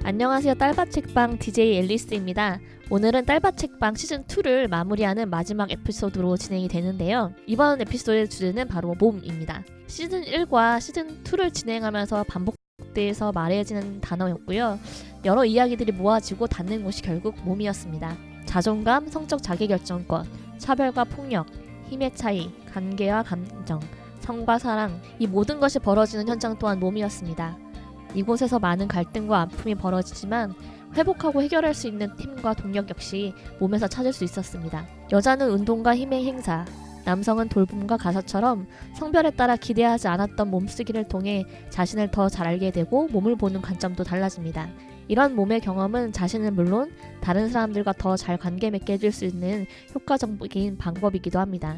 안녕하세요. 딸바책방 DJ 앨리스입니다. 오늘은 딸바책방 시즌2를 마무리하는 마지막 에피소드로 진행이 되는데요. 이번 에피소드의 주제는 바로 몸입니다. 시즌1과 시즌2를 진행하면서 반복돼서 말해지는 단어였고요. 여러 이야기들이 모아지고 닿는 곳이 결국 몸이었습니다. 자존감, 성적 자기결정권, 차별과 폭력, 힘의 차이, 관계와 감정, 성과 사랑, 이 모든 것이 벌어지는 현장 또한 몸이었습니다. 이곳에서 많은 갈등과 아픔이 벌어지지만 회복하고 해결할 수 있는 힘과 동력 역시 몸에서 찾을 수 있었습니다. 여자는 운동과 힘의 행사, 남성은 돌봄과 가사처럼 성별에 따라 기대하지 않았던 몸쓰기를 통해 자신을 더 잘 알게 되고 몸을 보는 관점도 달라집니다. 이런 몸의 경험은 자신은 물론 다른 사람들과 더 잘 관계 맺게 해줄 수 있는 효과적인 방법이기도 합니다.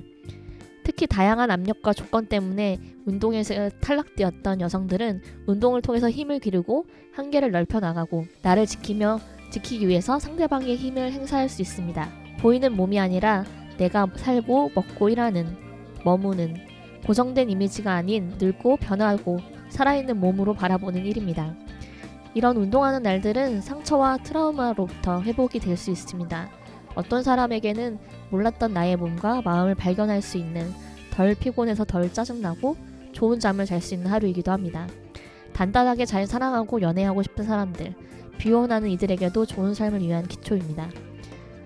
특히 다양한 압력과 조건 때문에 운동에서 탈락되었던 여성들은 운동을 통해서 힘을 기르고 한계를 넓혀나가고 나를 지키기 위해서 상대방의 힘을 행사할 수 있습니다. 보이는 몸이 아니라 내가 살고 먹고 일하는, 머무는, 고정된 이미지가 아닌 늙고 변하고 살아있는 몸으로 바라보는 일입니다. 이런 운동하는 날들은 상처와 트라우마로부터 회복이 될 수 있습니다. 어떤 사람에게는 몰랐던 나의 몸과 마음을 발견할 수 있는 덜 피곤해서 덜 짜증나고 좋은 잠을 잘 수 있는 하루이기도 합니다. 단단하게 잘 사랑하고 연애하고 싶은 사람들, 비혼하는 이들에게도 좋은 삶을 위한 기초입니다.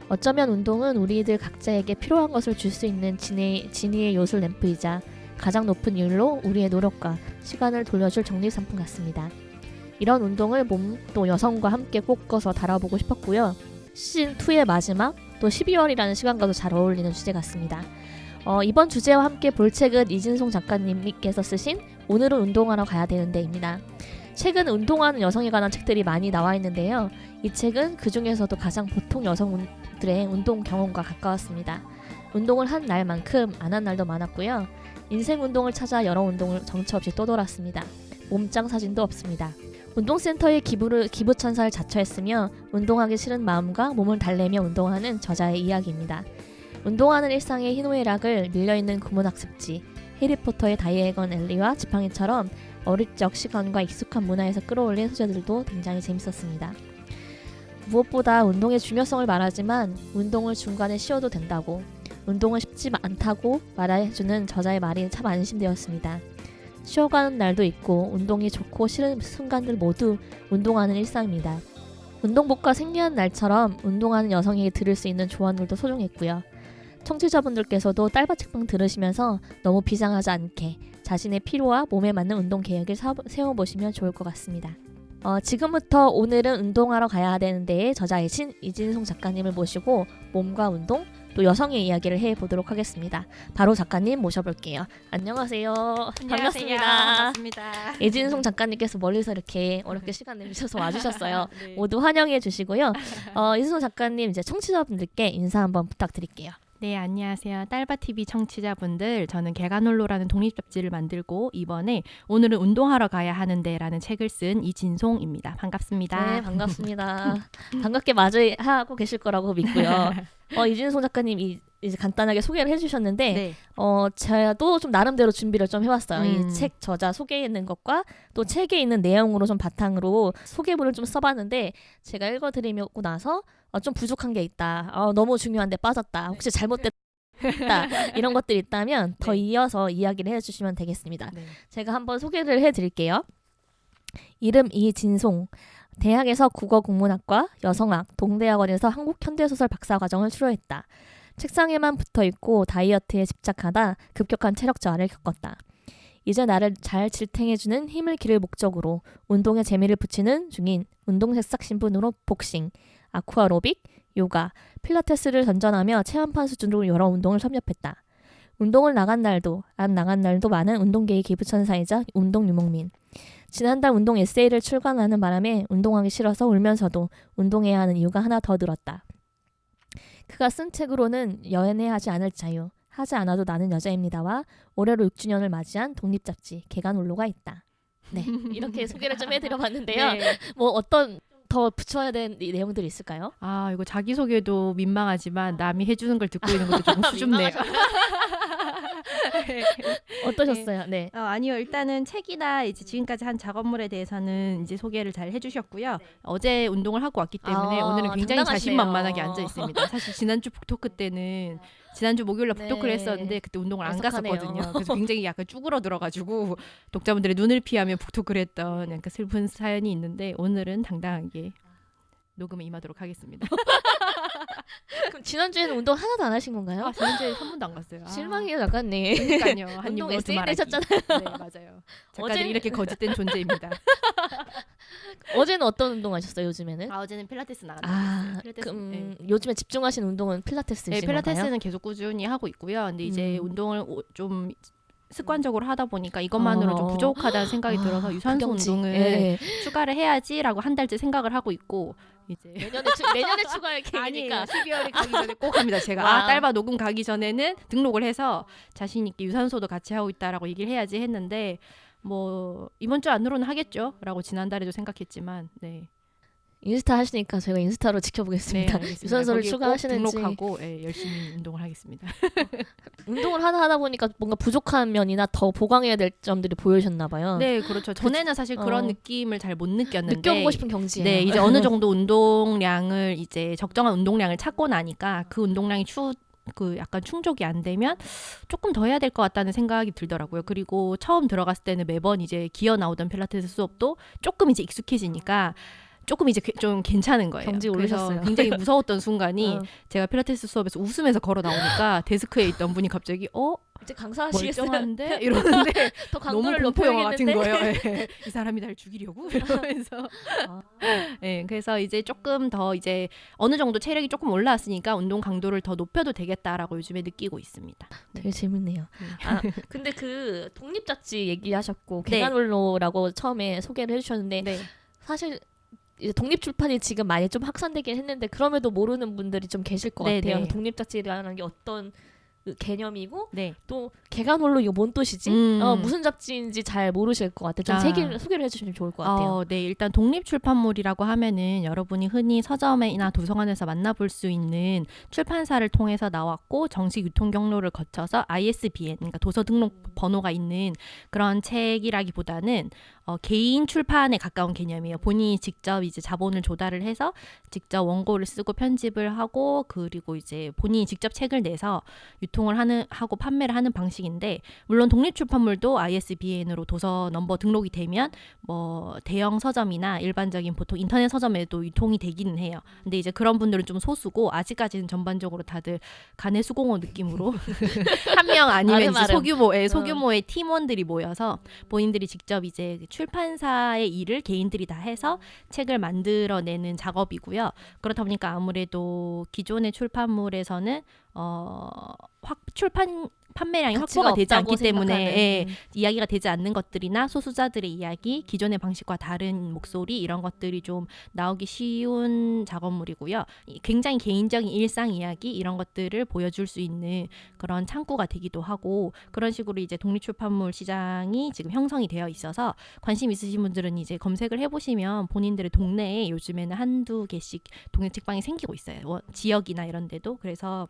어쩌면 운동은 우리들 각자에게 필요한 것을 줄 수 있는 진의의 요술 램프이자 가장 높은 이율로 우리의 노력과 시간을 돌려줄 정리상품 같습니다. 이런 운동을 몸 또 여성과 함께 꺾어서 다뤄보고 싶었고요. 시즌2의 마지막, 또 12월이라는 시간과도 잘 어울리는 주제 같습니다. 이번 주제와 함께 볼 책은 이진송 작가님께서 쓰신 오늘은 운동하러 가야 되는데입니다. 최근 운동하는 여성에 관한 책들이 많이 나와 있는데요. 이 책은 그 중에서도 가장 보통 여성들의 운동 경험과 가까웠습니다. 운동을 한 날만큼 안 한 날도 많았고요. 인생 운동을 찾아 여러 운동을 정처 없이 떠돌았습니다. 몸짱 사진도 없습니다. 운동센터에 기부천사를 자처했으며 운동하기 싫은 마음과 몸을 달래며 운동하는 저자의 이야기입니다. 운동하는 일상의 희노애락을 밀려있는 구문학습지, 해리포터의 다이애건 엘리와 지팡이처럼 어릴 적 시간과 익숙한 문화에서 끌어올린 소재들도 굉장히 재밌었습니다. 무엇보다 운동의 중요성을 말하지만 운동을 중간에 쉬어도 된다고, 운동은 쉽지 않다고 말해주는 저자의 말이 참 안심되었습니다. 쉬어가는 날도 있고 운동이 좋고 싫은 순간들 모두 운동하는 일상입니다. 운동복과 생리하는 날처럼 운동하는 여성에게 들을 수 있는 조언들도 소중했고요. 청취자분들께서도 딸바책방 들으시면서 너무 비장하지 않게 자신의 필요와 몸에 맞는 운동 계획을 세워보시면 좋을 것 같습니다. 지금부터 오늘은 운동하러 가야 되는데의 저자이신 이진송 작가님을 모시고 몸과 운동, 또 여성의 이야기를 해보도록 하겠습니다. 바로 작가님 모셔볼게요. 안녕하세요. 반갑습니다. 이진송 작가님께서 멀리서 이렇게 어렵게 시간 내주셔서 와주셨어요. 네. 모두 환영해 주시고요. 이진송 작가님 이제 청취자분들께 인사 한번 부탁드릴게요. 네, 안녕하세요. 딸바TV 청취자분들, 저는 개간홀로라는 독립잡지를 만들고 이번에 오늘은 운동하러 가야 하는데라는 책을 쓴 이진송입니다. 반갑습니다. 네, 반갑습니다. 반갑게 맞이하고 계실 거라고 믿고요. 이진송 작가님 이제 간단하게 소개를 해주셨는데 네. 제가 좀 나름대로 준비를 좀 해왔어요. 이 책 저자 소개있는 것과 또 책에 있는 내용으로 좀 바탕으로 소개문을 좀 써봤는데 제가 읽어드리고 나서 좀 부족한 게 있다. 너무 중요한데 빠졌다. 혹시 잘못됐다. 이런 것들이 있다면 더 이어서 이야기를 해주시면 되겠습니다. 네. 제가 한번 소개를 해드릴게요. 이름 이진송. 대학에서 국어국문학과, 여성학, 동대학원에서 한국현대소설 박사과정을 수료했다. 책상에만 붙어있고 다이어트에 집착하다 급격한 체력 저하를 겪었다. 이제 나를 잘 질탱해주는 힘을 기를 목적으로 운동에 재미를 붙이는 중인 운동색싹 신분으로 복싱, 아쿠아로빅, 요가, 필라테스를 전전하며 체험판 수준으로 여러 운동을 섭렵했다. 운동을 나간 날도 안 나간 날도 많은 운동계의 기부천사이자 운동유목민. 지난달 운동 에세이를 출간하는 바람에 운동하기 싫어서 울면서도 운동해야 하는 이유가 하나 더 늘었다. 그가 쓴 책으로는 연애하지 않을 자유, 하지 않아도 나는 여자입니다와 올해로 6주년을 맞이한 독립잡지 개간홀로가 있다. 네, 이렇게 소개를 좀 해드려봤는데요. 네. 뭐 어떤 더 붙여야 되는 내용들이 있을까요? 이거 자기소개도 민망하지만 남이 해주는 걸 듣고 있는 것도 조금 수줍네요. 어떠셨어요? 네. 아니요. 일단은 책이나 이제 지금까지 한 작업물에 대해서는 이제 소개를 잘 해주셨고요. 어제 운동을 하고 왔기 때문에 오늘은 굉장히 당당하시네요. 자신만만하게 앉아 있습니다. 사실 지난주 북토크 때는 지난주 목요일날 북토크를 네. 했었는데 그때 운동을 안 애석하네요. 갔었거든요. 그래서 굉장히 약간 쭈그러들어가지고 독자분들의 눈을 피하며 북토크를 했던 약간 슬픈 사연이 있는데 오늘은 당당하게 녹음에 임하도록 하겠습니다. 그럼 지난주에는 운동 하나도 안 하신 건가요? 지난주에 한 번도 안 갔어요. 실망이에요, 작가님. 그러니까요. 한 운동 입으로 에세이 두말하기. 내셨잖아요. 네, 맞아요. 작가들이 어제- 이렇게 거짓된 존재입니다. 어제는 어떤 운동 하셨어요, 요즘에는? 어제는 필라테스 나갔어요. 필라테스, 네. 요즘에 집중하시는 운동은 필라테스이신 네, 건가요? 필라테스는 계속 꾸준히 하고 있고요. 근데 이제 운동을 좀 습관적으로 하다 보니까 이것만으로 좀 부족하다는 생각이 들어서 유산소 극경지. 운동을 예. 추가를 해야지라고 한 달째 생각을 하고 있고 이제 내년에 추가할 계획이니까. 12월에 가기 전에 꼭 합니다. 제가 와. 딸바 녹음 가기 전에는 등록을 해서 자신 있게 유산소도 같이 하고 있다라고 얘기를 해야지 했는데 뭐 이번 주 안으로는 하겠죠라고 지난달에도 생각했지만 네. 인스타 하시니까 저희가 인스타로 지켜보겠습니다. 알겠습니다. 유산소를 거기에 꼭 추가하시는지. 등록하고 열심히 운동을 하겠습니다. 운동을 하다 보니까 뭔가 부족한 면이나 더 보강해야 될 점들이 보여졌나 봐요. 네, 그렇죠. 전에는 사실 그런 느낌을 잘 못 느꼈는데 느껴보고 싶은 경지예요. 네, 이제 어느 정도 운동량을 이제 적정한 운동량을 찾고 나니까 그 운동량이 약간 충족이 안 되면 조금 더 해야 될 것 같다는 생각이 들더라고요. 그리고 처음 들어갔을 때는 매번 이제 기어 나오던 필라테스 수업도 조금 이제 익숙해지니까 조금 이제 좀 괜찮은 거예요. 경지 그래서 오르셨어요. 굉장히 무서웠던 순간이 어. 제가 필라테스 수업에서 웃으면서 걸어 나오니까 데스크에 있던 분이 갑자기 이제 강사하시겠어요. 멀쩡한데 이러는데 더 너무 강도를 공포 영화 같은 높여야겠는데. 거예요. 예. 이 사람이 날 죽이려고 이러면서. 예, 그래서 이제 조금 더 이제 어느 정도 체력이 조금 올라왔으니까 운동 강도를 더 높여도 되겠다라고 요즘에 느끼고 있습니다. 되게 재밌네요. 네. 근데 그 독립 잡지 얘기하셨고 네. 개간홀로라고 처음에 소개를 해주셨는데 네. 사실 이제 독립 출판이 지금 많이 좀 확산되긴 했는데 그럼에도 모르는 분들이 좀 계실 것 네, 같아요. 네. 독립 잡지라는 게 어떤 그 개념이고 네. 또 개간홀로 이거 뭔 뜻이지? 무슨 잡지인지 잘 모르실 것 같아요. 좀 소개를 해주시면 좋을 것 같아요. 네, 일단 독립 출판물이라고 하면은 여러분이 흔히 서점이나 도서관에서 만나볼 수 있는 출판사를 통해서 나왔고 정식 유통 경로를 거쳐서 ISBN, 그러니까 도서 등록 번호가 있는 그런 책이라기보다는 개인 출판에 가까운 개념이에요. 본인이 직접 이제 자본을 조달을 해서 직접 원고를 쓰고 편집을 하고 그리고 이제 본인이 직접 책을 내서 유통을 하고 판매를 하는 방식인데 물론 독립 출판물도 ISBN으로 도서 넘버 등록이 되면 뭐 대형 서점이나 일반적인 보통 인터넷 서점에도 유통이 되기는 해요. 근데 이제 그런 분들은 좀 소수고 아직까지는 전반적으로 다들 간의 수공업 느낌으로 한 명 아니면 이제 아름아름. 소규모의 팀원들이 모여서 본인들이 직접 이제 출판사의 일을 개인들이 다 해서 책을 만들어내는 작업이고요. 그렇다 보니까 아무래도 기존의 출판물에서는 판매량이 확보가 되지 않기 때문에 이야기가 되지 않는 것들이나 소수자들의 이야기, 기존의 방식과 다른 목소리 이런 것들이 좀 나오기 쉬운 작업물이고요. 굉장히 개인적인 일상 이야기 이런 것들을 보여줄 수 있는 그런 창구가 되기도 하고 그런 식으로 이제 독립출판물 시장이 지금 형성이 되어 있어서 관심 있으신 분들은 이제 검색을 해보시면 본인들의 동네에 요즘에는 한두 개씩 독립 책방이 생기고 있어요. 지역이나 이런 데도. 그래서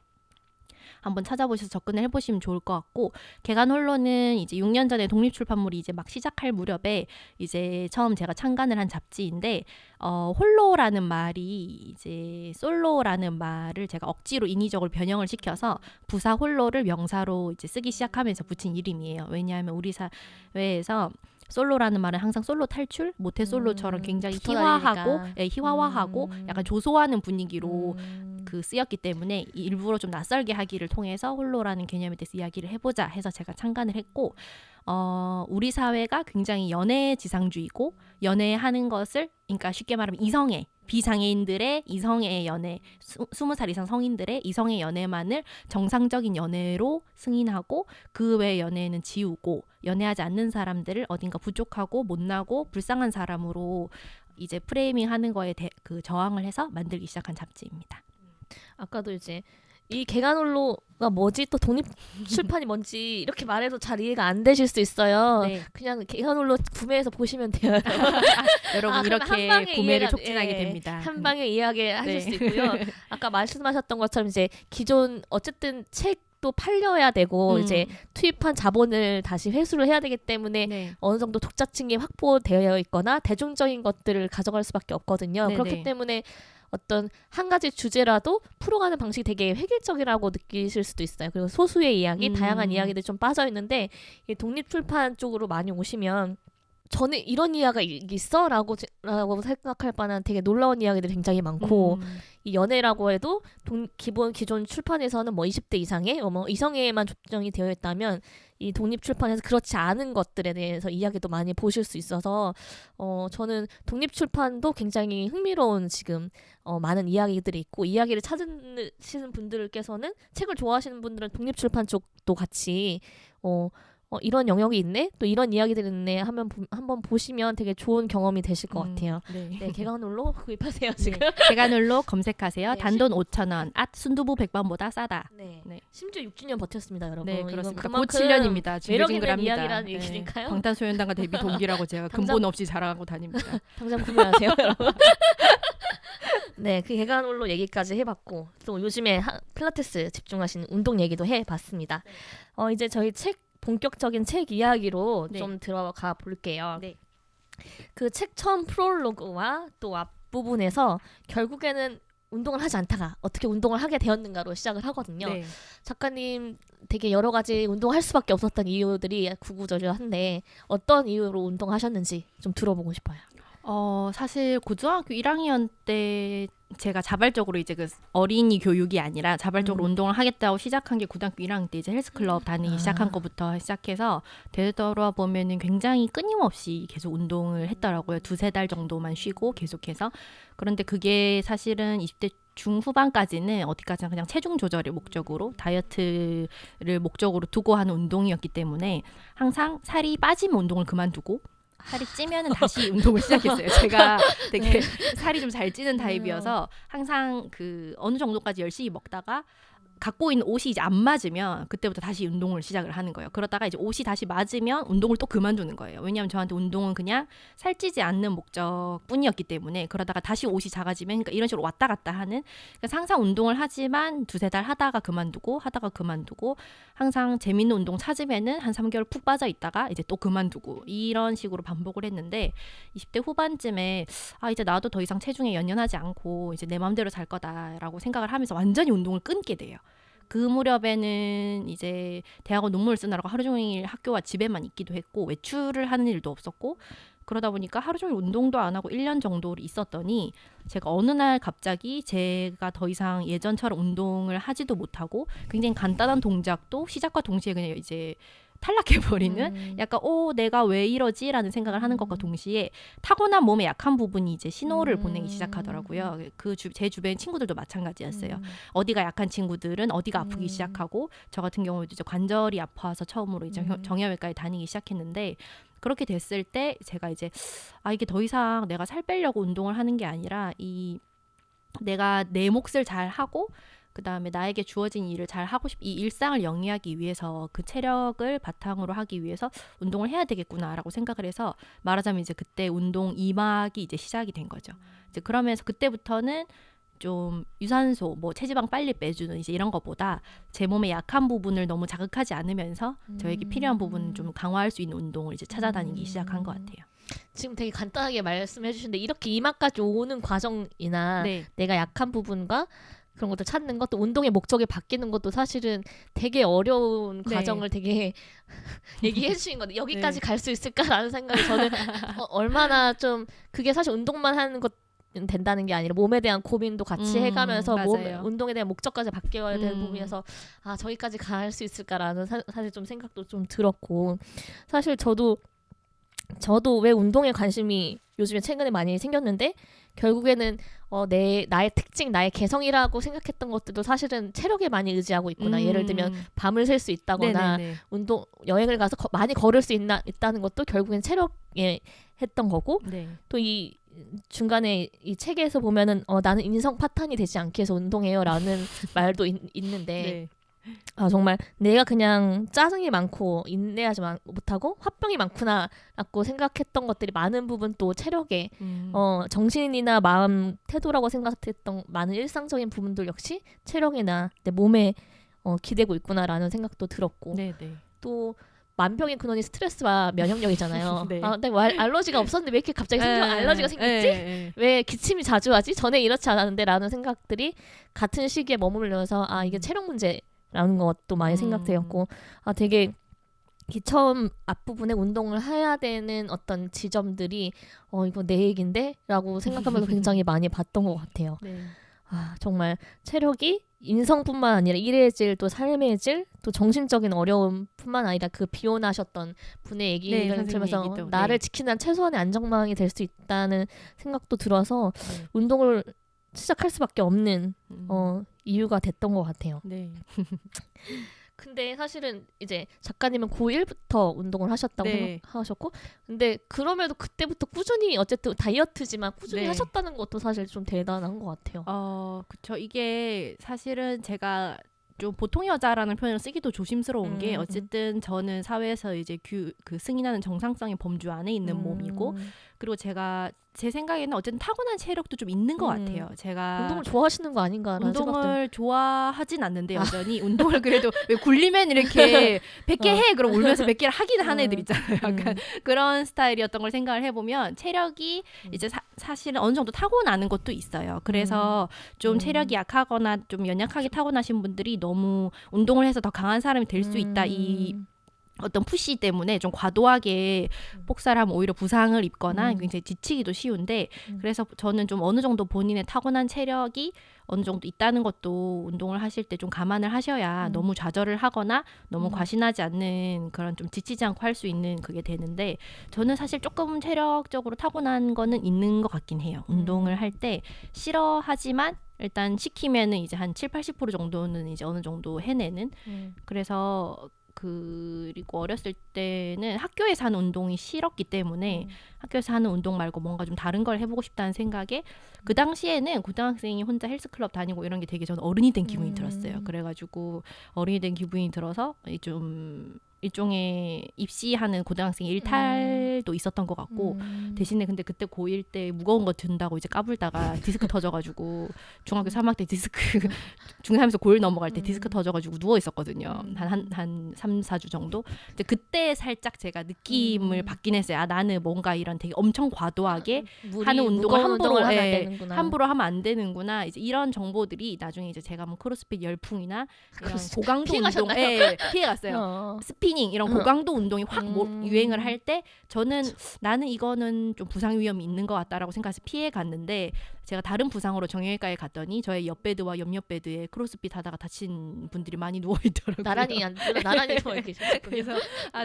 한번 찾아보셔서 접근을 해보시면 좋을 것 같고 개간홀로는 이제 6년 전에 독립 출판물이 이제 막 시작할 무렵에 이제 처음 제가 창간을 한 잡지인데 홀로라는 말이 이제 솔로라는 말을 제가 억지로 인위적으로 변형을 시켜서 부사 홀로를 명사로 이제 쓰기 시작하면서 붙인 이름이에요. 왜냐하면 우리 사회에서 솔로라는 말은 항상 솔로 탈출, 모태 솔로처럼 굉장히 희화화하고 약간 조소하는 분위기로 그 쓰였기 때문에 일부러 좀 낯설게 하기를 통해서 홀로라는 개념에 대해서 이야기를 해보자 해서 제가 창간을 했고 우리 사회가 굉장히 연애 지상주의고 연애하는 것을 그러니까 쉽게 말하면 이성애 비장애인들의 이성의 연애 20살 이상 성인들의 이성의 연애만을 정상적인 연애로 승인하고 그 외 연애는 지우고 연애하지 않는 사람들을 어딘가 부족하고 못나고 불쌍한 사람으로 이제 프레이밍하는 거에 그 저항을 해서 만들기 시작한 잡지입니다. 아까도 이제 이 개간홀로가 뭐지 또 독립 출판이 뭔지 이렇게 말해도 잘 이해가 안 되실 수 있어요. 네. 그냥 개간홀로 구매해서 보시면 돼요. 여러분 이렇게 구매를 촉진하게 됩니다. 한 방에 이해하게 하실 네. 수 있고요. 아까 말씀하셨던 것처럼 이제 기존 어쨌든 책 책도 팔려야 되고 이제 투입한 자본을 다시 회수를 해야 되기 때문에 네. 어느 정도 독자층이 확보되어 있거나 대중적인 것들을 가져갈 수밖에 없거든요. 네네. 그렇기 때문에 어떤 한 가지 주제라도 풀어가는 방식이 되게 획일적이라고 느끼실 수도 있어요. 그리고 소수의 이야기, 다양한 이야기들 좀 빠져 있는데 이 독립출판 쪽으로 많이 오시면 저는 이런 이야기가 있어? 라고 생각할 바는 되게 놀라운 이야기들이 굉장히 많고 이 연애라고 해도 기존 출판에서는 뭐 20대 이상의 뭐 이성애에만 조정이 되어 있다면 이 독립출판에서 그렇지 않은 것들에 대해서 이야기도 많이 보실 수 있어서 저는 독립출판도 굉장히 흥미로운 지금 많은 이야기들이 있고 이야기를 찾으시는 분들께서는 책을 좋아하시는 분들은 독립출판 쪽도 같이 이런 영역이 있네? 또 이런 이야기들이 있네? 하면 한번 보시면 되게 좋은 경험이 되실 것 같아요. 네, 개간홀로 구입하세요, 지금. 네, 개간홀로 검색하세요. 네, 단돈 5,000원. 순두부 100번보다 싸다. 네. 네. 심지어 6주년 버텼습니다, 여러분. 네, 그렇습니다. 곧 그만큼 7년입니다. 매력 있는 징글징글합니다. 이야기라는 얘기니까요. 방탄소년단과 데뷔 동기라고 제가 근본 없이 자랑하고 다닙니다. 당장 구매하세요, 여러분. 네, 그 개간홀로 얘기까지 해봤고 또 요즘에 필라테스 집중하시는 운동 얘기도 해봤습니다. 이제 저희 본격적인 책 이야기로 네. 좀 들어가 볼게요. 네. 그 책 처음 프롤로그와 또 앞부분에서 결국에는 운동을 하지 않다가 어떻게 운동을 하게 되었는가로 시작을 하거든요. 네. 작가님 되게 여러 가지 운동할 수밖에 없었던 이유들이 구구절절한데 어떤 이유로 운동하셨는지 좀 들어보고 싶어요. 사실 고등학교 1학년 때 제가 자발적으로 이제 그 어린이 교육이 아니라 자발적으로 운동을 하겠다고 시작한 게 고등학교 1학년 때 이제 헬스클럽 다니기 시작한 것부터 시작해서 되돌아보면은 굉장히 끊임없이 계속 운동을 했더라고요. 2-3달 정도만 쉬고 계속해서. 그런데 그게 사실은 20대 중후반까지는 어디까지나 그냥 체중 조절의 목적으로 다이어트를 목적으로 두고 하는 운동이었기 때문에 항상 살이 빠지면 운동을 그만두고 살이 찌면은 다시 운동을 시작했어요. 제가 되게 살이 좀 잘 찌는 타입이어서 항상 그 어느 정도까지 열심히 먹다가 갖고 있는 옷이 이제 안 맞으면 그때부터 다시 운동을 시작을 하는 거예요. 그러다가 이제 옷이 다시 맞으면 운동을 또 그만두는 거예요. 왜냐하면 저한테 운동은 그냥 살찌지 않는 목적뿐이었기 때문에 그러다가 다시 옷이 작아지면 그러니까 이런 식으로 왔다 갔다 하는 그러니까 항상 운동을 하지만 2-3달 하다가 그만두고 항상 재밌는 운동 찾으면은 한 3개월 푹 빠져 있다가 이제 또 그만두고 이런 식으로 반복을 했는데 20대 후반쯤에 이제 나도 더 이상 체중에 연연하지 않고 이제 내 마음대로 살 거다라고 생각을 하면서 완전히 운동을 끊게 돼요. 그 무렵에는 이제 대학원 논문을 쓰느라고 하루 종일 학교와 집에만 있기도 했고 외출을 하는 일도 없었고 그러다 보니까 하루 종일 운동도 안 하고 1년 정도를 있었더니 제가 어느 날 갑자기 제가 더 이상 예전처럼 운동을 하지도 못하고 굉장히 간단한 동작도 시작과 동시에 그냥 이제 탈락해버리는 약간 내가 왜 이러지라는 생각을 하는 것과 동시에 타고난 몸의 약한 부분이 이제 신호를 보내기 시작하더라고요. 제 주변 친구들도 마찬가지였어요. 어디가 약한 친구들은 어디가 아프기 시작하고 저 같은 경우도 이제 관절이 아파서 처음으로 이제 정형외과에 다니기 시작했는데 그렇게 됐을 때 제가 이제 이게 더 이상 내가 살 빼려고 운동을 하는 게 아니라 내가 내 몫을 잘 하고 그 다음에 나에게 주어진 일을 잘 하고 이 일상을 영위하기 위해서 그 체력을 바탕으로 하기 위해서 운동을 해야 되겠구나라고 생각을 해서 말하자면 이제 그때 운동 2막이 이제 시작이 된 거죠. 이제 그러면서 그때부터는 좀 유산소, 뭐 체지방 빨리 빼주는 이제 이런 것보다 제 몸의 약한 부분을 너무 자극하지 않으면서 저에게 필요한 부분을 좀 강화할 수 있는 운동을 이제 찾아다니기 시작한 것 같아요. 지금 되게 간단하게 말씀해 주시는데 이렇게 2막까지 오는 과정이나 내가 약한 부분과 그런 것도 찾는 것도 운동의 목적이 바뀌는 것도 사실은 되게 어려운 과정을 되게 얘기해 주신 건데 여기까지 갈 수 있을까라는 생각이 저는 얼마나 좀 그게 사실 운동만 하는 것 된다는 게 아니라 몸에 대한 고민도 같이 해가면서 운동에 대한 목적까지 바뀌어야 되는 부분이어서 저기까지 갈 수 있을까라는 사실 좀 생각도 좀 들었고 사실 저도 왜 운동에 관심이 요즘에 최근에 많이 생겼는데 결국에는 나의 특징, 나의 개성이라고 생각했던 것들도 사실은 체력에 많이 의지하고 있구나. 예를 들면 밤을 샐 수 있다거나 여행을 가서 많이 걸을 수 있다는 것도 결국엔 체력에 했던 거고 또 이 중간에 이 책에서 보면은 나는 인성 파탄이 되지 않기 위해서 운동해요라는 말도 있는데 정말 내가 그냥 짜증이 많고 인내하지 못하고 화병이 많구나라고 생각했던 것들이 많은 부분 또 체력에 정신이나 마음 태도라고 생각했던 많은 일상적인 부분들 역시 체력이나 내 몸에 기대고 있구나라는 생각도 들었고 네, 네. 또 만병의 근원이 스트레스와 면역력이잖아요. 네. 근데 알러지가 없었는데 왜 이렇게 갑자기 알러지가 생겼지? 왜 기침이 자주 하지? 전에 이렇지 않았는데 라는 생각들이 같은 시기에 머물면서 이게 체력 문제라는 것도 많이 생각되었고 되게 이 처음 앞부분에 운동을 해야 되는 어떤 지점들이 이거 내 얘긴데? 라고 생각하면서 굉장히 많이 봤던 것 같아요. 네. 정말 체력이 인성뿐만 아니라 일의 질, 또 삶의 질, 또 정신적인 어려움뿐만 아니라 그 비혼하셨던 분의 얘기를 들으면서 나를 지키는 최소한의 안정망이 될 수 있다는 생각도 들어서 운동을 시작할 수밖에 없는 이유가 됐던 것 같아요. 네. 근데 사실은 이제 작가님은 고1부터 운동을 하셨다고 생각하셨고 근데 그럼에도 그때부터 꾸준히 어쨌든 다이어트지만 꾸준히 하셨다는 것도 사실 좀 대단한 것 같아요. 그쵸. 이게 사실은 제가 좀 보통 여자라는 표현을 쓰기도 조심스러운 게 어쨌든 저는 사회에서 이제 그 승인하는 정상성의 범주 안에 있는 몸이고 그리고 제가 제 생각에는 어쨌든 타고난 체력도 좀 있는 것 같아요. 제가 운동을 좋아하시는 거 아닌가라는 운동을 생각도. 좋아하진 않는데 여전히 운동을 그래도 왜 굴리면 이렇게 100개 해 그럼 울면서 100개를 하긴 한 애들 있잖아요. 약간 그런 스타일이었던 걸 생각을 해보면 체력이 이제 사실은 어느 정도 타고나는 것도 있어요. 그래서 좀 체력이 약하거나 좀 연약하게 타고나신 분들이 너무 운동을 해서 더 강한 사람이 될 수 있다 이 어떤 푸시 때문에 좀 과도하게 폭살을 하면 오히려 부상을 입거나 굉장히 지치기도 쉬운데 그래서 저는 좀 어느 정도 본인의 타고난 체력이 어느 정도 있다는 것도 운동을 하실 때 좀 감안을 하셔야 너무 좌절을 하거나 너무 과신하지 않는 그런 좀 지치지 않고 할 수 있는 그게 되는데 저는 사실 조금 체력적으로 타고난 거는 있는 것 같긴 해요. 운동을 할 때 싫어하지만 일단 시키면은 이제 한 7-80% 정도는 이제 어느 정도 해내는 그래서 그리고 어렸을 때는 학교에서 하는 운동이 싫었기 때문에 학교에서 하는 운동 말고 뭔가 좀 다른 걸 해보고 싶다는 생각에 그 당시에는 고등학생이 혼자 헬스클럽 다니고 이런 게 되게 저는 어른이 된 기분이 들었어요. 그래가지고 어른이 된 기분이 들어서 좀 일종의 입시하는 고등학생 일탈도 있었던 것 같고 대신에 근데 그때 고1 때 무거운 거 든다고 이제 까불다가 디스크 터져가지고 중학교 3학년 때 디스크 중3에서 고1 넘어갈 때 디스크 터져가지고 누워 있었거든요. 한 3-4주 정도. 근데 그때 살짝 제가 느낌을 받긴 했어요. 나는 뭔가 이런 되게 엄청 과도하게 하는 운동을 함부로 하면 안 되는구나. 이제 이런 정보들이 나중에 이제 제가 뭐 크로스핏 열풍이나 이런 고강도 운동 피해갔어요. 스피닝 이런 고강도 운동이 확 유행을 할 때 저는 나는 이거는 좀 부상 위험이 있는 것 같다라고 생각해서 피해 갔는데 제가 다른 부상으로 정형외과에 갔더니 저의 옆 베드와 옆옆 베드에 크로스핏 하다가 다친 분들이 많이 누워 있더라고요. 나란히 누워 계셨군요. 그래서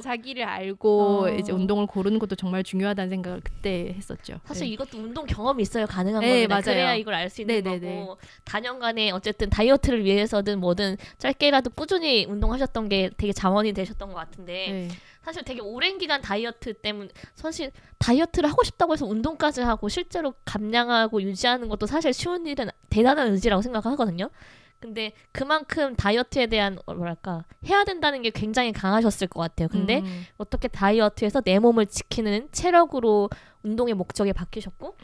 자기를 알고 이제 운동을 고르는 것도 정말 중요하다는 생각을 그때 했었죠. 사실 이것도 운동 경험이 있어야 가능한 건데 맞아요. 그래야 이걸 알 수 있는 거고 다년간에 어쨌든 다이어트를 위해서든 뭐든 짧게라도 꾸준히 운동하셨던 게 되게 자원이 되셨던 것 같은데 사실 되게 오랜 기간 다이어트 때문에 사실 다이어트를 하고 싶다고 해서 운동까지 하고 실제로 감량하고 유지하는 것도 사실 쉬운 일은 대단한 의지라고 생각하거든요. 근데 그만큼 다이어트에 대한 뭐랄까 해야 된다는 게 굉장히 강하셨을 것 같아요. 근데 어떻게 다이어트에서 내 몸을 지키는 체력으로 운동의 목적에 바뀌셨고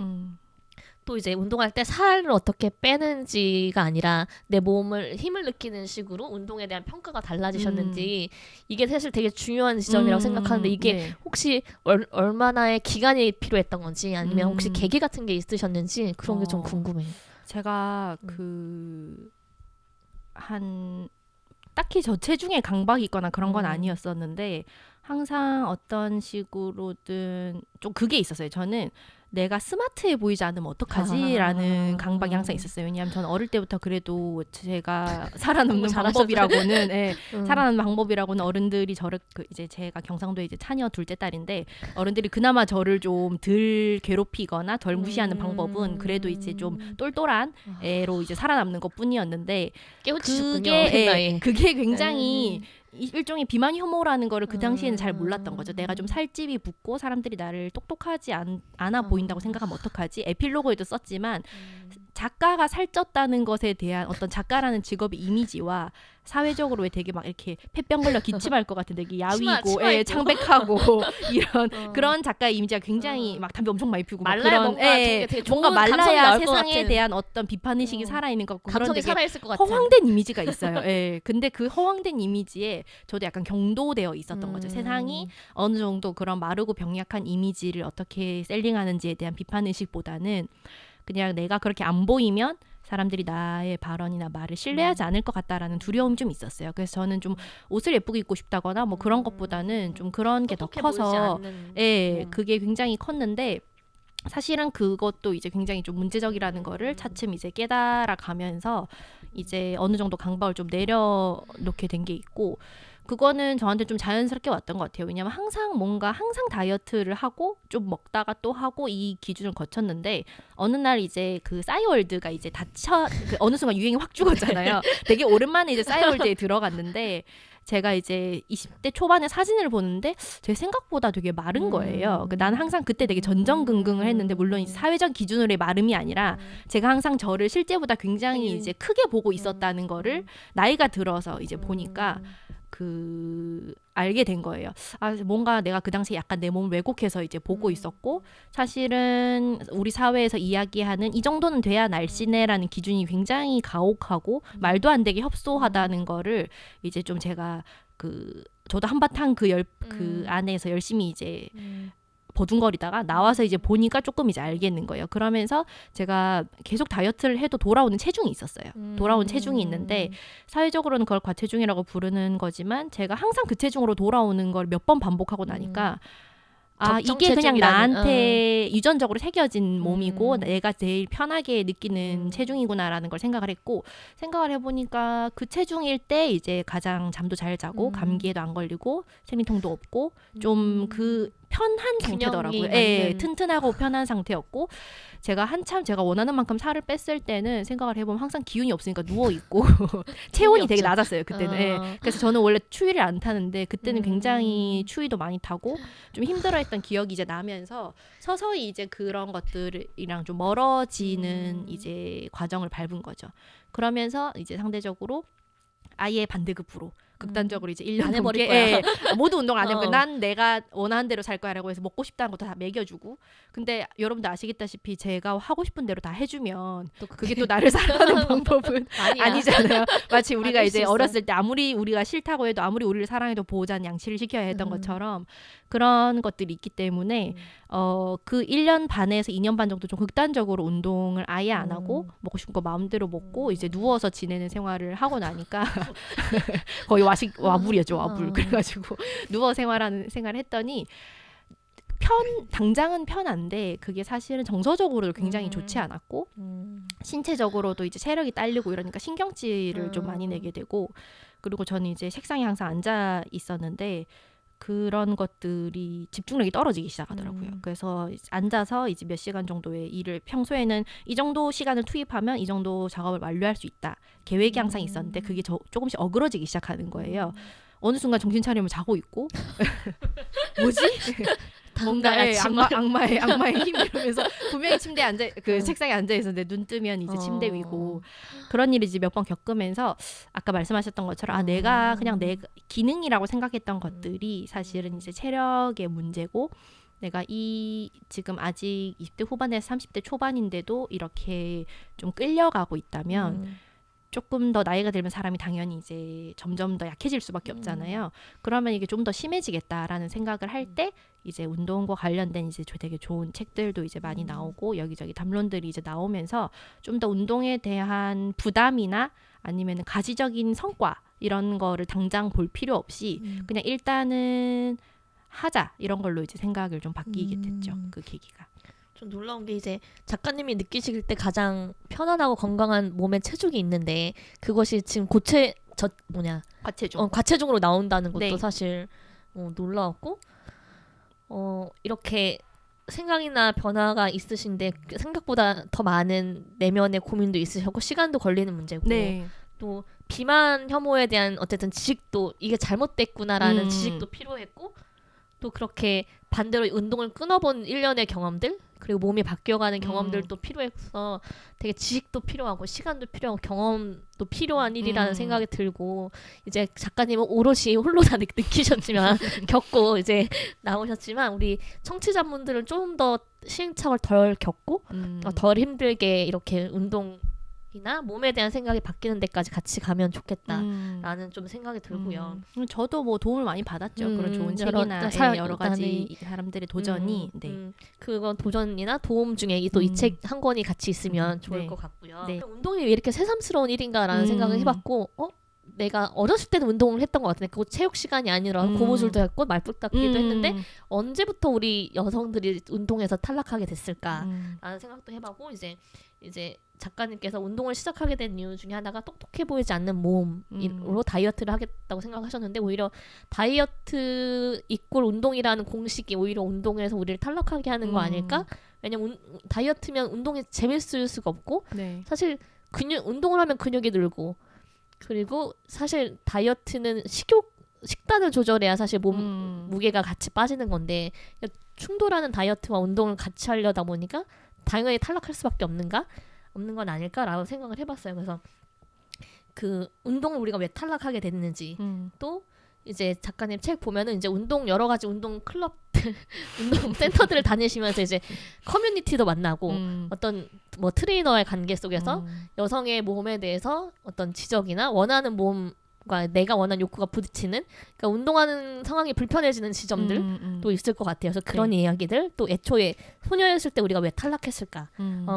또 이제 운동할 때 살을 어떻게 빼는지가 아니라 내 몸을 힘을 느끼는 식으로 운동에 대한 평가가 달라지셨는지 이게 사실 되게 중요한 지점이라고 생각하는데 이게 혹시 얼마나의 기간이 필요했던 건지 아니면 혹시 계기 같은 게 있으셨는지 그런 게 좀 궁금해요. 제가 딱히 저 체중에 강박이 있거나 그런 건 아니었었는데 항상 어떤 식으로든 좀 그게 있었어요. 저는 내가 스마트해 보이지 않으면 어떡하지라는 강박이 항상 있었어요. 왜냐하면 저는 어릴 때부터 그래도 제가 살아남는 방법이라고는 살아남는 방법이라고는 어른들이 저를 이제 제가 경상도에 이제 차녀 둘째 딸인데 어른들이 그나마 저를 좀 덜 괴롭히거나 덜 무시하는 방법은 그래도 이제 좀 똘똘한 애로 이제 살아남는 것뿐이었는데 그게 굉장히 일종의 비만 혐오라는 거를 그 당시에는 잘 몰랐던 거죠. 내가 좀 살집이 붙고 사람들이 나를 똑똑하지 않아 보인다고 생각하면 어떡하지? 에필로그에도 썼지만 작가가 살쪘다는 것에 대한 어떤 작가라는 직업의 이미지와 사회적으로 왜 되게 막 이렇게 폐병 걸려 기침할 것 같은 되게 야위고 치마 예, 입고. 창백하고 이런 어. 그런 작가의 이미지가 굉장히 막 담배 엄청 많이 피우고 막 말라야 그런 뭔가 예, 되게 뭔가 좋은 감성이 말라야 나올 것 세상에 같은. 대한 어떤 비판 의식이 살아있는 것 같고 그런 감성이 되게 살아있을 것 같아. 허황된 이미지가 있어요. 예. 근데 그 허황된 이미지에 저도 약간 경도되어 있었던 거죠. 음. 세상이 어느 정도 그런 마르고 병약한 이미지를 어떻게 셀링하는지에 대한 비판 의식보다는 그냥 내가 그렇게 안 보이면 사람들이 나의 발언이나 말을 신뢰하지 않을 것 같다라는 두려움이 좀 있었어요. 그래서 저는 좀 옷을 예쁘게 입고 싶다거나 뭐 그런 것보다는 좀 그런 게 더 똑똑해 보이지 커서 않는 예, 몸. 그게 굉장히 컸는데 사실은 그것도 이제 굉장히 좀 문제적이라는 거를 차츰 이제 깨달아 가면서 이제 어느 정도 강박을 좀 내려놓게 된 게 있고 그거는 저한테 좀 자연스럽게 왔던 것 같아요. 왜냐면 항상 다이어트를 하고 좀 먹다가 또 하고 이 기준을 거쳤는데 어느 날 이제 그 싸이월드가 이제 그 어느 순간 유행이 확 죽었잖아요. 되게 오랜만에 이제 싸이월드에 들어갔는데 제가 이제 20대 초반에 사진을 보는데 제 생각보다 되게 마른 거예요. 나는 항상 그때 되게 전전긍긍을 했는데 물론 이제 사회적 기준으로의 마름이 아니라 제가 항상 저를 실제보다 굉장히 이제 크게 보고 있었다는 거를 나이가 들어서 이제 보니까 그 알게 된 거예요. 아 뭔가 내가 그 당시에 약간 내 몸을 왜곡해서 이제 보고 있었고 사실은 우리 사회에서 이야기하는 이 정도는 돼야 날씬해라는 기준이 굉장히 가혹하고 말도 안 되게 협소하다는 거를 이제 좀 제가 그 저도 한바탕 그 안에서 열심히 이제 버둥거리다가 나와서 이제 보니까 조금 이제 알겠는 거예요. 그러면서 제가 계속 다이어트를 해도 돌아오는 체중이 있었어요. 돌아온 체중이 있는데 사회적으로는 그걸 과체중이라고 부르는 거지만 제가 항상 그 체중으로 돌아오는 걸 몇 번 반복하고 나니까 아 이게 그냥 나한테 유전적으로 새겨진 몸이고 내가 제일 편하게 느끼는 체중이구나라는 걸 생각을 했고 생각을 해보니까 그 체중일 때 이제 가장 잠도 잘 자고 감기에도 안 걸리고 생리통도 없고 좀 그 편한 상태더라고요. 예, 튼튼하고 편한 상태였고 제가 한참 제가 원하는 만큼 살을 뺐을 때는 생각을 해보면 항상 기운이 없으니까 누워 있고 체온이 되게 낮았어요 그때는. 예. 그래서 저는 원래 추위를 안 타는데 그때는 굉장히 추위도 많이 타고 좀 힘들어했던 기억이 이제 나면서 서서히 이제 그런 것들이랑 좀 멀어지는 이제 과정을 밟은 거죠. 그러면서 이제 상대적으로 아예 반대급부로 극단적으로 이제 1년 해버릴 넘게 모두 운동을 안 해보고 난 내가 원하는 대로 살 거야라고 해서 먹고 싶다는 것도 다 먹여주고 근데 여러분들 아시겠다시피 제가 하고 싶은 대로 다 해주면 그게 또 나를 사랑하는 방법은 아니잖아요. 마치 우리가 이제 어렸을 때 아무리 우리가 싫다고 해도 아무리 우리를 사랑해도 보호자는 양치를 시켜야 했던 것처럼 그런 것들이 있기 때문에 그 1년 반에서 2년 반 정도 좀 극단적으로 운동을 아예 안 하고 먹고 싶은 거 마음대로 먹고 이제 누워서 지내는 생활을 하고 나니까 거의 와불이었죠 와불. 그래가지고 누워 생활을 했더니 당장은 편한데 그게 사실은 정서적으로도 굉장히 좋지 않았고 신체적으로도 이제 체력이 딸리고 이러니까 신경질을 좀 많이 내게 되고 그리고 저는 이제 책상에 항상 앉아 있었는데 그런 것들이 집중력이 떨어지기 시작하더라고요. 그래서 앉아서 이제 몇 시간 정도의 일을 평소에는 이 정도 시간을 투입하면 이 정도 작업을 완료할 수 있다. 계획이 항상 있었는데 그게 조금씩 어그러지기 시작하는 거예요. 어느 순간 정신 차리면 자고 있고 뭐지? 뭔가 악마의 힘 이러면서 분명히 침대에 책상에 앉아 있었는데 눈 뜨면 이제 침대 위고 그런 일을 이제 몇 번 겪으면서 아까 말씀하셨던 것처럼 내가 그냥 내 기능이라고 생각했던 것들이 사실은 이제 체력의 문제고 내가 지금 아직 20대 후반에서 30대 초반인데도 이렇게 좀 끌려가고 있다면 조금 더 나이가 들면 사람이 당연히 이제 점점 더 약해질 수밖에 없잖아요. 그러면 이게 좀 더 심해지겠다라는 생각을 할 때 이제 운동과 관련된 이제 되게 좋은 책들도 이제 많이 나오고 여기저기 담론들이 이제 나오면서 좀 더 운동에 대한 부담이나 아니면 가시적인 성과 이런 거를 당장 볼 필요 없이 그냥 일단은 하자 이런 걸로 이제 생각을 좀 바뀌게 됐죠. 그 계기가. 좀 놀라운 게 이제 작가님이 느끼실 때 가장 편안하고 건강한 몸의 체중이 있는데 그것이 지금 과체중으로 나온다는 것도 사실 놀라웠고 이렇게 생각이나 변화가 있으신데 생각보다 더 많은 내면의 고민도 있으셨고 시간도 걸리는 문제고 또 비만 혐오에 대한 어쨌든 지식도 이게 잘못됐구나라는 지식도 필요했고 또 그렇게 반대로 운동을 끊어본 1년의 경험들 그리고 몸이 바뀌어가는 경험들도 필요해서 되게 지식도 필요하고 시간도 필요하고 경험도 필요한 일이라는 생각이 들고 이제 작가님은 오롯이 홀로 다 느끼셨지만 겪고 이제 나오셨지만 우리 청취자분들은 좀 더 시행착오를 덜 겪고 덜 힘들게 이렇게 운동이나 몸에 대한 생각이 바뀌는 데까지 같이 가면 좋겠다라는 좀 생각이 들고요. 저도 뭐 도움을 많이 받았죠. 그런 좋은 책이나 여러 가지 사람들의 도전이. 그건 도전이나 도움 중에 또 이 책 한 권이 같이 있으면 좋을 것 같고요. 운동이 왜 이렇게 새삼스러운 일인가라는 생각을 해봤고 내가 어렸을 때는 운동을 했던 것 같은데 그거 체육 시간이 아니라 고무줄도 했고 말뚝 닦기도 했는데 언제부터 우리 여성들이 운동에서 탈락하게 됐을까라는 생각도 해보고 이제 작가님께서 운동을 시작하게 된 이유 중에 하나가 똑똑해 보이지 않는 몸으로 다이어트를 하겠다고 생각하셨는데 오히려 다이어트 이꼴 운동이라는 공식이 오히려 운동에서 우리를 탈락하게 하는 거 아닐까? 왜냐면 다이어트면 운동이 재밌을 수가 없고 사실 운동을 하면 근육이 늘고 그리고 사실 다이어트는 식단을 조절해야 사실 몸 무게가 같이 빠지는 건데 충돌하는 다이어트와 운동을 같이 하려다 보니까 당연히 탈락할 수밖에 없는 건 아닐까라고 생각을 해봤어요. 그래서 그 운동을 우리가 왜 탈락하게 됐는지 또 이제 작가님 책 보면은 이제 여러 가지 운동 클럽들, 운동 센터들을 다니시면서 이제 커뮤니티도 만나고 어떤 뭐 트레이너와의 관계 속에서 여성의 몸에 대해서 어떤 지적이나 원하는 몸과 내가 원하는 욕구가 부딪히는 그러니까 운동하는 상황이 불편해지는 지점들도 있을 것 같아요. 그래서 그런 이야기들 또 애초에 소녀였을 때 우리가 왜 탈락했을까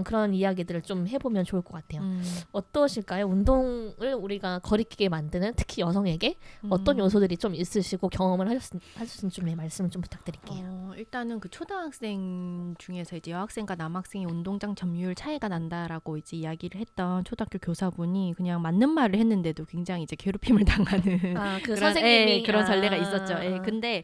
그런 이야기들을 좀 해보면 좋을 것 같아요. 어떠실까요? 운동을 우리가 거리끼게 만드는 특히 여성에게 어떤 요소들이 좀 있으시고 경험을 하셨는지 좀 말씀을 좀 부탁드릴게요. 일단은 그 초등학생 중에서 이제 여학생과 남학생의 운동장 점유율 차이가 난다라고 이제 이야기를 했던 초등학교 교사분이 그냥 맞는 말을 했는데도 굉장히 이제 괴롭힘을 당하는 그 선생님이 그런 전례가 있었죠. 근데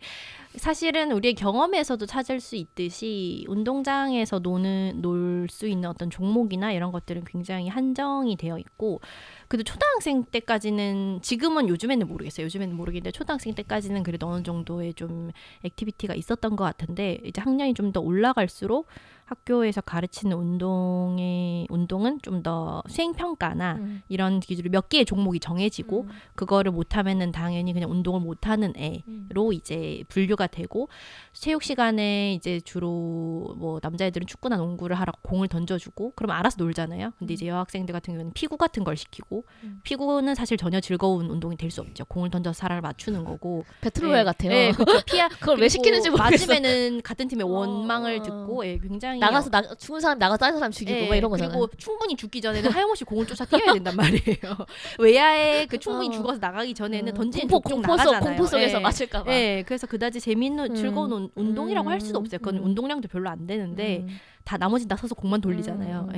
사실은 우리의 경험에서도 찾을 수 있듯이 운동장에서 놀 수 있는 어떤 종목이나 이런 것들은 굉장히 한정이 되어 있고 그래도 초등학생 때까지는 지금은 요즘에는 모르겠는데 초등학생 때까지는 그래도 어느 정도의 좀 액티비티가 있었던 것 같은데 이제 학년이 좀 더 올라갈수록 학교에서 가르치는 운동은 좀 더 수행평가나 이런 기준으로 몇 개의 종목이 정해지고 그거를 못하면은 당연히 그냥 운동을 못하는 애로 이제 분류가 되고 체육 시간에 이제 주로 뭐 남자애들은 축구나 농구를 하라고 공을 던져주고 그러면 알아서 놀잖아요. 근데 이제 여학생들 같은 경우는 피구 같은 걸 시키고 피구는 사실 전혀 즐거운 운동이 될 수 없죠. 공을 던져서 사람을 맞추는 거고 배틀로얄 같아요. 그렇죠. 그걸 왜 시키는지 모르겠어요. 맞으면은 같은 팀의 원망을 듣고 굉장히 죽은 사람 나가서 다른 사람 죽이고 막 이런 거잖아요. 그리고 충분히 죽기 전에는 하염없이 공을 쫓아 뛰어야 된단 말이에요. 외야에 그 충분히 죽어서 나가기 전에는 던지는 쪽 나가잖아요. 공포 속에서 맞을까 봐. 그래서 그다지 재밌는 즐거운 운동이라고 할 수도 없어요. 그건 운동량도 별로 안 되는데 다 나머지는 다 서서 공만 돌리잖아요.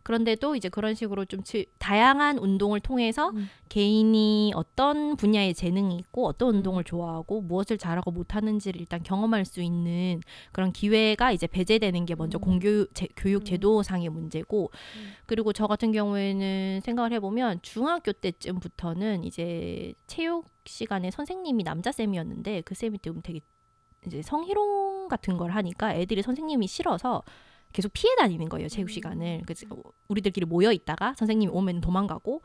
그런데도 이제 그런 식으로 좀 다양한 운동을 통해서 개인이 어떤 분야에 재능이 있고 어떤 운동을 좋아하고 무엇을 잘하고 못하는지를 일단 경험할 수 있는 그런 기회가 이제 배제되는 게 먼저 교육 제도상의 문제고 그리고 저 같은 경우에는 생각을 해보면 중학교 때쯤부터는 이제 체육 시간에 선생님이 남자 쌤이었는데 그 쌤이 좀 되게 이제 성희롱 같은 걸 하니까 애들이 선생님이 싫어서 계속 피해 다니는 거예요, 체육 시간을. 그래서 우리들끼리 모여 있다가 선생님이 오면 도망가고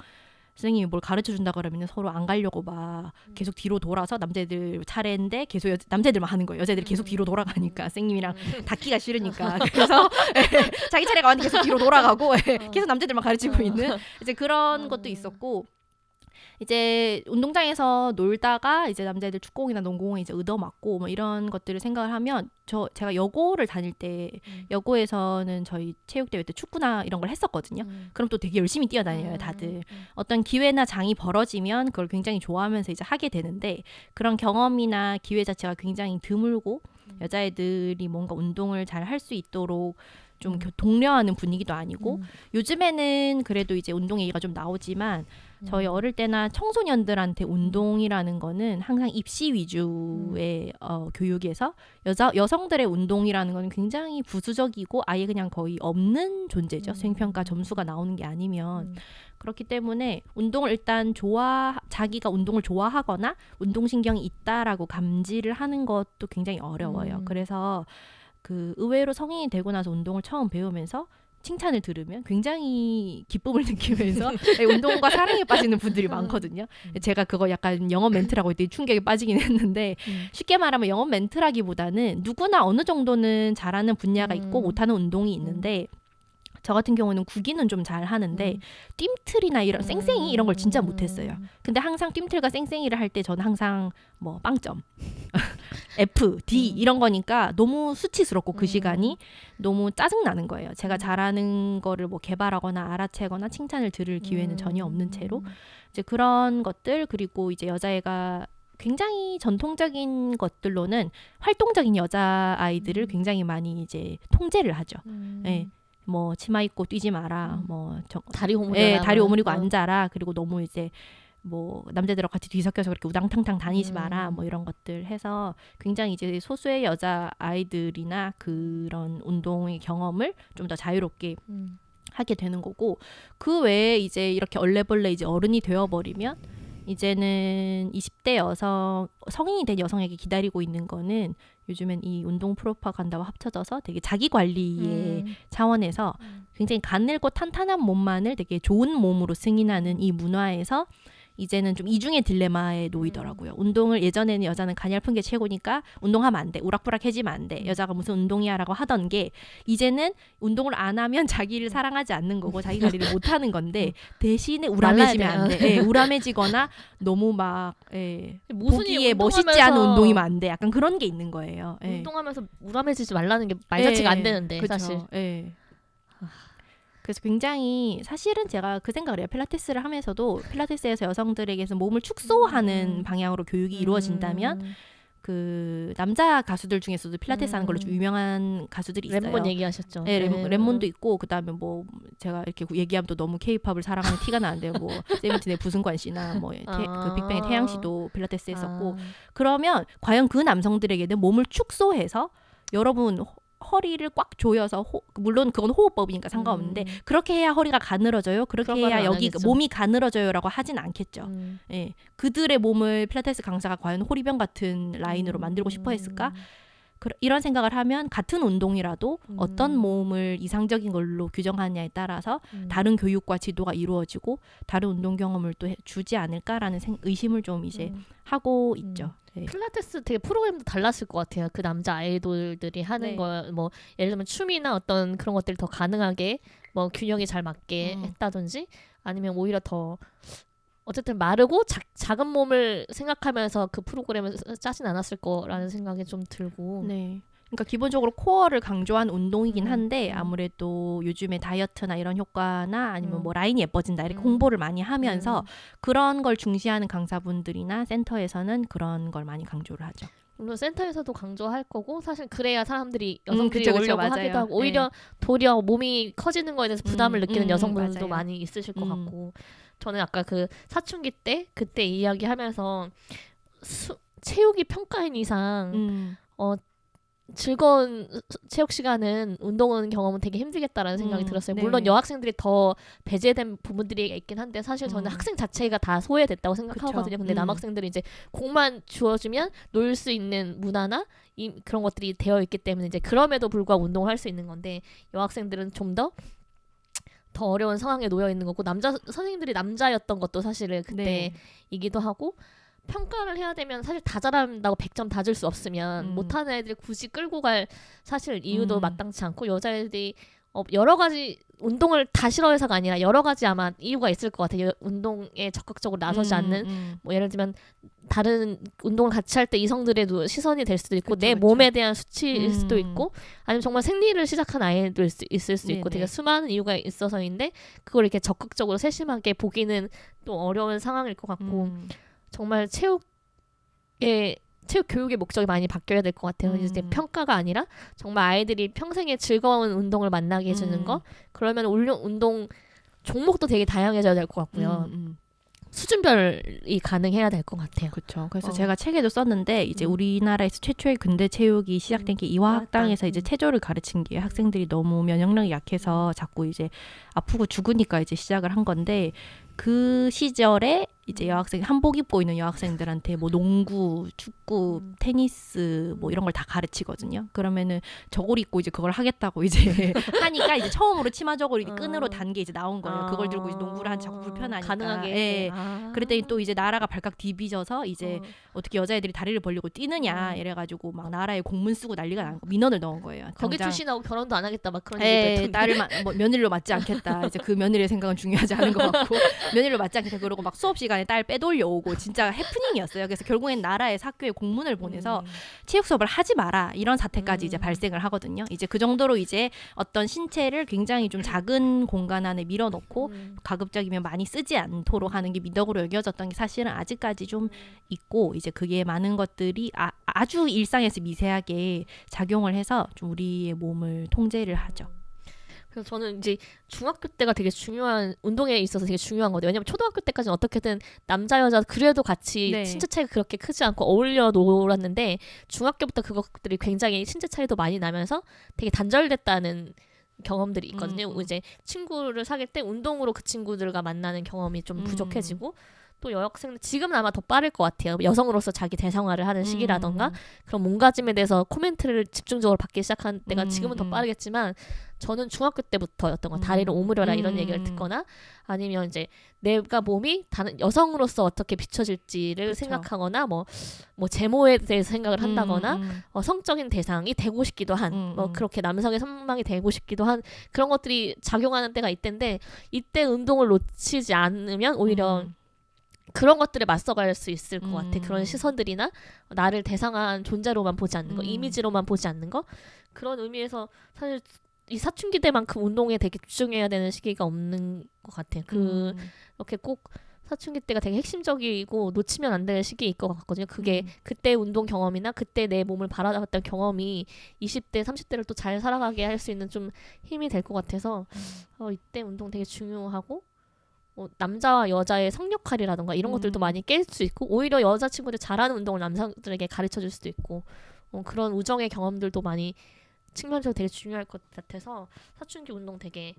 선생님이 뭘 가르쳐 준다 그러면 서로 안 가려고 막 계속 뒤로 돌아서 남자애들 차례인데 계속 남자애들만 하는 거예요. 여자애들이 계속 뒤로 돌아가니까 선생님이랑 닿기가 싫으니까. 그래서 자기 차례가 왔는데 계속 뒤로 돌아가고 계속 남자애들만 가르치고 있는 이제 그런 것도 있었고 이제 운동장에서 놀다가 이제 남자애들 축구공이나 농구공에 이제 얻어맞고 뭐 이런 것들을 생각을 하면 제가 여고를 다닐 때 여고에서는 저희 체육대회 때 축구나 이런 걸 했었거든요. 그럼 또 되게 열심히 뛰어다녀요, 다들. 어떤 기회나 장이 벌어지면 그걸 굉장히 좋아하면서 이제 하게 되는데 그런 경험이나 기회 자체가 굉장히 드물고 여자애들이 뭔가 운동을 잘 할 수 있도록 좀 독려하는 분위기도 아니고 요즘에는 그래도 이제 운동 얘기가 좀 나오지만 저희 어릴 때나 청소년들한테 운동이라는 거는 항상 입시 위주의 교육에서 여성들의 운동이라는 거는 굉장히 부수적이고 아예 그냥 거의 없는 존재죠. 수행평가 점수가 나오는 게 아니면. 그렇기 때문에 운동을 일단 자기가 운동을 좋아하거나 운동신경이 있다라고 감지를 하는 것도 굉장히 어려워요. 그래서 그 의외로 성인이 되고 나서 운동을 처음 배우면서 칭찬을 들으면 굉장히 기쁨을 느끼면서 운동과 사랑에 빠지는 분들이 많거든요. 제가 그거 약간 영어 멘트라고 했더니 충격에 빠지긴 했는데 쉽게 말하면 영어 멘트라기보다는 누구나 어느 정도는 잘하는 분야가 있고 못하는 운동이 있는데 저 같은 경우는 구기는 좀 잘 하는데 뜀틀이나 이런 쌩쌩이 이런 걸 진짜 못했어요. 근데 항상 뜀틀과 쌩쌩이를 할 때 저는 항상 뭐 빵점 F, D 이런 거니까 너무 수치스럽고 그 시간이 너무 짜증나는 거예요. 제가 잘하는 거를 뭐 개발하거나 알아채거나 칭찬을 들을 기회는 전혀 없는 채로 이제 그런 것들 그리고 이제 여자애가 굉장히 전통적인 것들로는 활동적인 여자 아이들을 굉장히 많이 이제 통제를 하죠. 네. 뭐 치마 입고 뛰지 마라. 뭐 다리 오므려라. 다리 오므리고 앉아라. 그리고 너무 이제 뭐 남자들하고 같이 뒤섞여서 그렇게 우당탕탕 다니지 마라. 뭐 이런 것들 해서 굉장히 이제 소수의 여자 아이들이나 그런 운동의 경험을 좀 더 자유롭게 하게 되는 거고 그 외에 이제 이렇게 얼레벌레 이제 어른이 되어버리면 이제는 20대 성인이 된 여성에게 기다리고 있는 거는 요즘엔 이 운동 프로파간다와 합쳐져서 되게 자기 관리의 차원에서 굉장히 가늘고 탄탄한 몸만을 되게 좋은 몸으로 승인하는 이 문화에서 이제는 좀 이중의 딜레마에 놓이더라고요. 운동을 예전에는 여자는 가냘픈 게 최고니까 운동하면 안 돼. 우락부락해지면 안 돼. 여자가 무슨 운동이야 라고 하던 게 이제는 운동을 안 하면 자기를 사랑하지 않는 거고 자기 관리를 못 하는 건데 대신에 우람해지면 안 돼. 예, 우람해지거나 너무 막 보기에 멋있지 않은 운동이면 안 돼. 약간 그런 게 있는 거예요. 예. 운동하면서 우람해지지 말라는 게 말 자체가 안 되는데 그쵸. 사실. 예. 그래서 굉장히 사실은 제가 그 생각을 해요. 필라테스를 하면서도 필라테스에서 여성들에게서 몸을 축소하는 방향으로 교육이 이루어진다면 그 남자 가수들 중에서도 필라테스 하는 걸로 좀 유명한 가수들이 있어요. 램몬 얘기하셨죠. 네, 램몬도 있고 그다음에 뭐 제가 이렇게 얘기하면 또 너무 케이팝을 사랑하는 티가 나는데 뭐 세븐틴의 부승관 씨나 뭐 그 빅뱅의 태양 씨도 필라테스 했었고 그러면 과연 그 남성들에게는 몸을 축소해서 여러분 허리를 꽉 조여서 물론 그건 호흡법이니까 상관없는데 그렇게 해야 허리가 가늘어져요. 그렇게 해야 여기 몸이 가늘어져요라고 하진 않겠죠. 예, 그들의 몸을 필라테스 강사가 과연 호리병 같은 라인으로 만들고 싶어 했을까? 이런 생각을 하면 같은 운동이라도 어떤 몸을 이상적인 걸로 규정하느냐에 따라서 다른 교육과 지도가 이루어지고 다른 운동 경험을 또 주지 않을까라는 의심을 좀 이제 하고 있죠. 네. 필라테스 되게 프로그램도 달랐을 것 같아요. 그 남자 아이돌들이 하는 거 뭐 예를 들면 춤이나 어떤 그런 것들이 더 가능하게 뭐 균형이 잘 맞게 했다든지 아니면 오히려 더 어쨌든 마르고 작은 몸을 생각하면서 그 프로그램을 짜진 않았을 거라는 생각이 좀 들고. 네. 그러니까 기본적으로 코어를 강조한 운동이긴 한데 아무래도 요즘에 다이어트나 이런 효과나 아니면 뭐 라인이 예뻐진다 이렇게 홍보를 많이 하면서 그런 걸 중시하는 강사분들이나 센터에서는 그런 걸 많이 강조를 하죠. 물론 센터에서도 강조할 거고 사실 그래야 사람들이 여성들이 오려고 맞아요. 하기도 하고 오히려 도리어 몸이 커지는 거에 대해서 부담을 느끼는 여성분들도 맞아요. 많이 있으실 것 같고 저는 아까 그 사춘기 때 그때 이야기하면서 체육이 평가인 이상 즐거운 체육 시간은 운동은 경험은 되게 힘들겠다라는 생각이 들었어요. 네. 물론 여학생들이 더 배제된 부분들이 있긴 한데 사실 저는 학생 자체가 다 소외됐다고 생각하거든요. 근데 남학생들이 이제 공만 주어주면 놀 수 있는 문화나 그런 것들이 되어 있기 때문에 이제 그럼에도 불구하고 운동을 할 수 있는 건데 여학생들은 좀 더 어려운 상황에 놓여 있는 거고 선생님들이 남자였던 것도 사실은 그때이기도 하고 평가를 해야 되면 사실 다 잘한다고 100점 다 줄 수 없으면 못하는 애들 굳이 끌고 갈 사실 이유도 마땅치 않고 여자애들이 여러 가지 운동을 다 싫어해서가 아니라 여러 가지 아마 이유가 있을 것 같아요. 운동에 적극적으로 나서지 않는 뭐 예를 들면 다른 운동을 같이 할 때 이성들의 시선이 될 수도 있고 내 몸에 대한 수치일 수도 있고 아니면 정말 생리를 시작한 아이도 있을 수 있고 되게 수많은 이유가 있어서인데 그걸 이렇게 적극적으로 세심하게 보기는 또 어려운 상황일 것 같고 정말 체육에 체육 교육의 목적이 많이 바뀌어야 될 것 같아요. 이제 평가가 아니라 정말 아이들이 평생에 즐거운 운동을 만나게 해주는 거. 그러면 운동 종목도 되게 다양해져야 될 것 같고요. 수준별이 가능해야 될 것 같아요. 그렇죠. 그래서 제가 책에도 썼는데 이제 우리나라에서 최초의 근대 체육이 시작된 게 이화학당에서 이제 체조를 가르친 게 학생들이 너무 면역력이 약해서 자꾸 이제 아프고 죽으니까 이제 시작을 한 건데 그 시절에 이제 여학생 한복 입고 있는 여학생들한테 뭐 농구, 축구, 테니스 뭐 이런 걸 다 가르치거든요. 그러면은 저고리 입고 이제 그걸 하겠다고 이제 하니까 이제 처음으로 치마 저고리 끈으로 단 게 이제 나온 거예요. 그걸 들고 이제 농구를 하는 자꾸 불편하니까. 가능하게. 예. 그랬더니 또 이제 나라가 발칵 뒤비져서 이제 어떻게 여자애들이 다리를 벌리고 뛰느냐 이래가지고 막 나라에 공문 쓰고 난리가 난 거. 민원을 넣은 거예요. 거기 출신하고 결혼도 안 하겠다 막 그런 예, 얘기도 딸을 뭐 며느리로 맞지 않겠다. 이제 그 며느리의 생각은 중요하지 않은 것 같고 며느리로 맞지 않겠다. 그러고 막 수업 시간에 딸 빼돌려 오고 진짜 해프닝이었어요. 그래서 결국엔 나라의 학교에 공문을 보내서 체육 수업을 하지 마라 이런 사태까지 이제 발생을 하거든요. 이제 그 정도로 이제 어떤 신체를 굉장히 좀 작은 공간 안에 밀어넣고 가급적이면 많이 쓰지 않도록 하는 게 미덕으로 여겨졌던 게 사실은 아직까지 좀 있고 이제 그게 많은 것들이 아주 일상에서 미세하게 작용을 해서 좀 우리의 몸을 통제를 하죠. 그래서 저는 이제 중학교 때가 되게 중요한 운동에 있어서 되게 중요한 거예요. 왜냐면 초등학교 때까지는 어떻게든 남자 여자 그래도 같이 네. 신체 차이가 그렇게 크지 않고 어울려 놀았는데 중학교부터 그것들이 굉장히 신체 차이도 많이 나면서 되게 단절됐다는 경험들이 있거든요. 이제 친구를 사귈 때 운동으로 그 친구들과 만나는 경험이 좀 부족해지고 또 여학생들 지금은 아마 더 빠를 것 같아요. 여성으로서 자기 대상화를 하는 시기라던가 그런 몸가짐에 대해서 코멘트를 집중적으로 받기 시작한 때가 지금은 더 빠르겠지만 저는 중학교 때부터였던 거 다리를 오므려라 이런 얘기를 듣거나 아니면 이제 내가 몸이 다른 여성으로서 어떻게 비춰질지를 그쵸. 생각하거나 뭐 제모에 대해서 생각을 한다거나 성적인 대상이 되고 싶기도 한 뭐 그렇게 남성의 선망이 되고 싶기도 한 그런 것들이 작용하는 때가 있던데 이때 운동을 놓치지 않으면 오히려 그런 것들에 맞서갈 수 있을 것 같아. 그런 시선들이나 나를 대상한 존재로만 보지 않는 거, 이미지로만 보지 않는 거 그런 의미에서 사실 이 사춘기 때만큼 운동에 되게 집중해야 되는 시기가 없는 것 같아요. 이렇게 꼭 사춘기 때가 되게 핵심적이고 놓치면 안 되는 시기일 것 같거든요. 그게 그때 운동 경험이나 그때 내 몸을 바라봤던 경험이 20대, 30대를 또 잘 살아가게 할 수 있는 좀 힘이 될 것 같아서 이때 운동 되게 중요하고 남자와 여자의 성역할이라던가 이런 것들도 많이 깰 수 있고 오히려 여자친구들이 잘하는 운동을 남성들에게 가르쳐줄 수도 있고 그런 우정의 경험들도 많이 측면적으로 되게 중요할 것 같아서 사춘기 운동 되게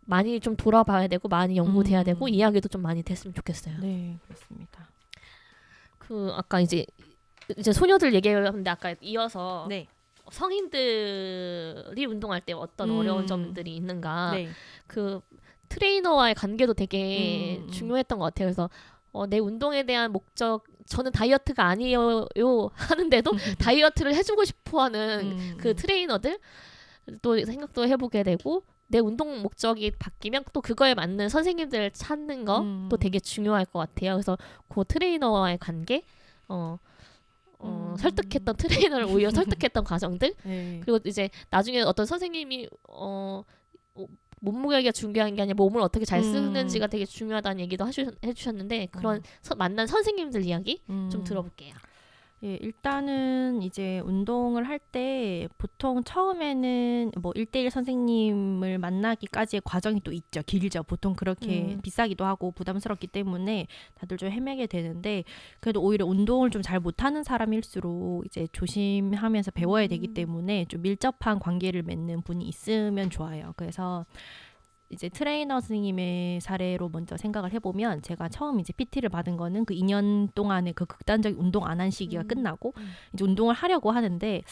많이 좀 돌아봐야 되고 많이 연구돼야 되고 이야기도 좀 많이 됐으면 좋겠어요. 네, 그렇습니다. 아까 이제 소녀들 얘기하는데 아까 이어서 네. 성인들이 운동할 때 어떤 어려운 점들이 있는가 네. 그 트레이너와의 관계도 되게 중요했던 것 같아요. 그래서 내 운동에 대한 목적 저는 다이어트가 아니에요 하는데도 다이어트를 해주고 싶어하는 그 트레이너들 또 생각도 해보게 되고 내 운동 목적이 바뀌면 또 그거에 맞는 선생님들을 찾는 것도 되게 중요할 것 같아요. 그래서 그 트레이너와의 관계 설득했던 트레이너를 오히려 설득했던 과정들 네. 그리고 이제 나중에 어떤 선생님이 몸무게가 중요한 게 아니라 몸을 어떻게 잘 쓰는지가 되게 중요하다는 얘기도 해주셨는데 그런 만난 선생님들 이야기 좀 들어볼게요. 예, 일단은 이제 운동을 할 때 보통 처음에는 뭐 1대1 선생님을 만나기까지의 과정이 또 있죠. 길죠. 보통 그렇게 비싸기도 하고 부담스럽기 때문에 다들 좀 헤매게 되는데 그래도 오히려 운동을 좀 잘 못하는 사람일수록 이제 조심하면서 배워야 되기 때문에 좀 밀접한 관계를 맺는 분이 있으면 좋아요. 그래서 이제 트레이너 선생님의 사례로 먼저 생각을 해보면 제가 처음 이제 PT를 받은 거는 그 2년 동안의 그 극단적인 운동 안 한 시기가 끝나고 이제 운동을 하려고 하는데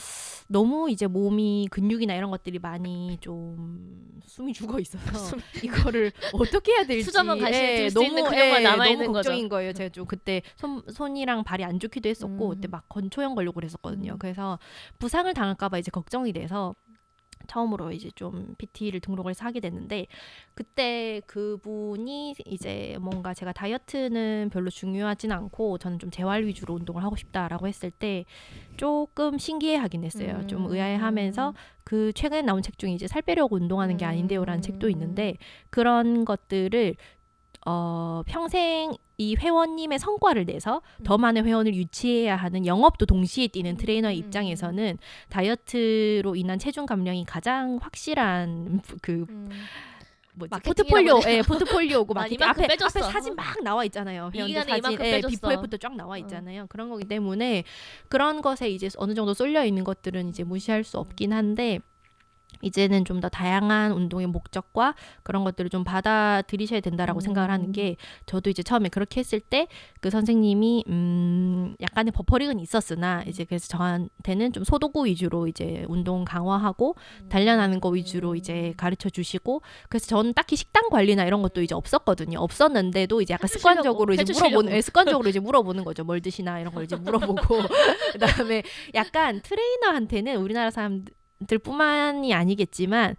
너무 이제 몸이 근육이나 이런 것들이 많이 좀 숨이 죽어 있어서 이거를 어떻게 해야 될지 수저만 간신히 들 수 있는 근육만 남아있는 너무 거죠. 걱정인 거예요. 제가 좀 그때 손이랑 발이 안 좋기도 했었고 그때 막 건초형 걸려고 그랬었거든요. 그래서 부상을 당할까 봐 이제 걱정이 돼서 처음으로 이제 좀 PT를 등록을 해서 하게 됐는데 그때 그분이 이제 뭔가 제가 다이어트는 별로 중요하진 않고 저는 좀 재활 위주로 운동을 하고 싶다라고 했을 때 조금 신기해하긴 했어요. 좀 의아해하면서 그 최근에 나온 책 중에 이제 살 빼려고 운동하는 게 아닌데요라는 책도 있는데 그런 것들을 평생 이 회원님의 성과를 내서 더 많은 회원을 유치해야 하는 영업도 동시에 뛰는 트레이너의 입장에서는 다이어트로 인한 체중 감량이 가장 확실한 그 포트폴리오, 포트폴리오고 막 앞에 사진 막 나와 있잖아요. 회원들 사진, 비포 애프터 쫙 나와 있잖아요. 그런 거기 때문에 그런 것에 이제 어느 정도 쏠려 있는 것들은 이제 무시할 수 없긴 한데. 이제는 좀 더 다양한 운동의 목적과 그런 것들을 좀 받아들이셔야 된다라고 생각을 하는 게 저도 이제 처음에 그렇게 했을 때 그 선생님이 약간의 버퍼링은 있었으나 이제 그래서 저한테는 좀 소도구 위주로 이제 운동 강화하고 단련하는 거 위주로 이제 가르쳐 주시고 그래서 저는 딱히 식단 관리나 이런 것도 이제 없었는데도 이제 약간 습관적으로 이제 물어보는 거죠. 뭘 드시나 이런 걸 이제 물어보고 그다음에 약간 트레이너한테는 우리나라 사람들뿐만이 아니겠지만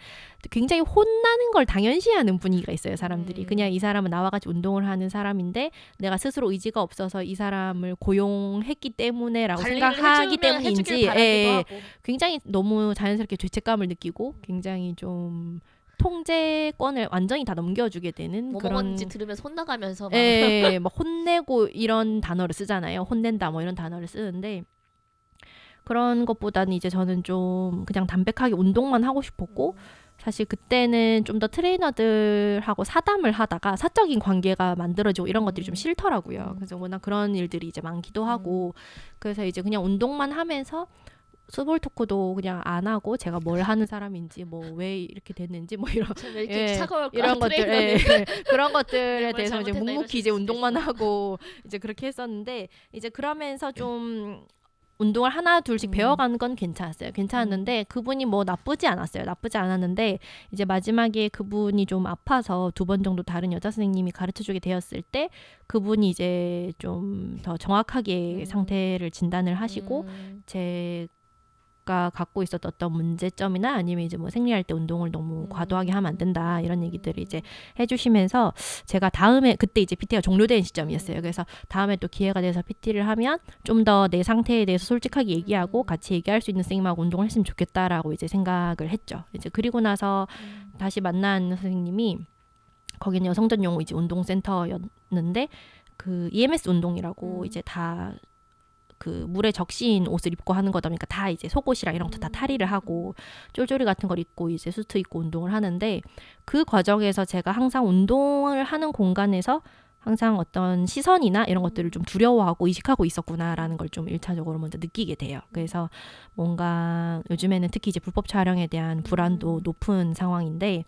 굉장히 혼나는 걸 당연시하는 분위기가 있어요. 사람들이 그냥 이 사람은 나와 같이 운동을 하는 사람인데 내가 스스로 의지가 없어서 이 사람을 고용했기 때문에라고 생각하기 때문인지 굉장히 너무 자연스럽게 죄책감을 느끼고 굉장히 좀 통제권을 완전히 다 넘겨주게 되는 뭐 그런 먹었는지 들으면서 혼나가면서 막 혼내고 이런 단어를 쓰잖아요. 혼낸다 뭐 이런 단어를 쓰는데 그런 것보다는 이제 저는 좀 그냥 담백하게 운동만 하고 싶었고 사실 그때는 좀 더 트레이너들하고 사담을 하다가 사적인 관계가 만들어지고 이런 것들이 좀 싫더라고요. 그래서 워낙 그런 일들이 이제 많기도 하고 그래서 이제 그냥 운동만 하면서 스몰 토크도 그냥 안 하고 제가 뭘 하는 사람인지 뭐 왜 이렇게 됐는지 뭐 이런 이런 것들 그런 것들에 대해서 이제 묵묵히 이제 운동만 하고 이제 그렇게 했었는데 이제 그러면서 좀 운동을 하나 둘씩 배워가는 건 괜찮았는데 그분이 뭐 나쁘지 않았는데 이제 마지막에 그분이 좀 아파서 2번 정도 다른 여자 선생님이 가르쳐주게 되었을 때 그분이 이제 좀 더 정확하게 상태를 진단을 하시고 제가 갖고 있었던 어떤 문제점이나 아니면 이제 뭐 생리할 때 운동을 너무 과도하게 하면 안 된다 이런 얘기들을 이제 해주시면서 제가 다음에 그때 이제 PT가 종료된 시점이었어요. 그래서 다음에 또 기회가 돼서 PT를 하면 좀 더 내 상태에 대해서 솔직하게 얘기하고 같이 얘기할 수 있는 선생님하고 운동을 했으면 좋겠다라고 이제 생각을 했죠. 이제 그리고 나서 다시 만난 선생님이 거기는 여성 전용 이제 운동센터였는데 그 EMS 운동이라고 이제 다 그 물에 적신 옷을 입고 하는 거다 보니까 다 이제 속옷이랑 이런 것도 다 탈의를 하고 쫄쫄이 같은 걸 입고 이제 수트 입고 운동을 하는데 그 과정에서 제가 항상 운동을 하는 공간에서 항상 어떤 시선이나 이런 것들을 좀 두려워하고 의식하고 있었구나라는 걸 좀 1차적으로 먼저 느끼게 돼요. 그래서 뭔가 요즘에는 특히 이제 불법 촬영에 대한 불안도 높은 상황인데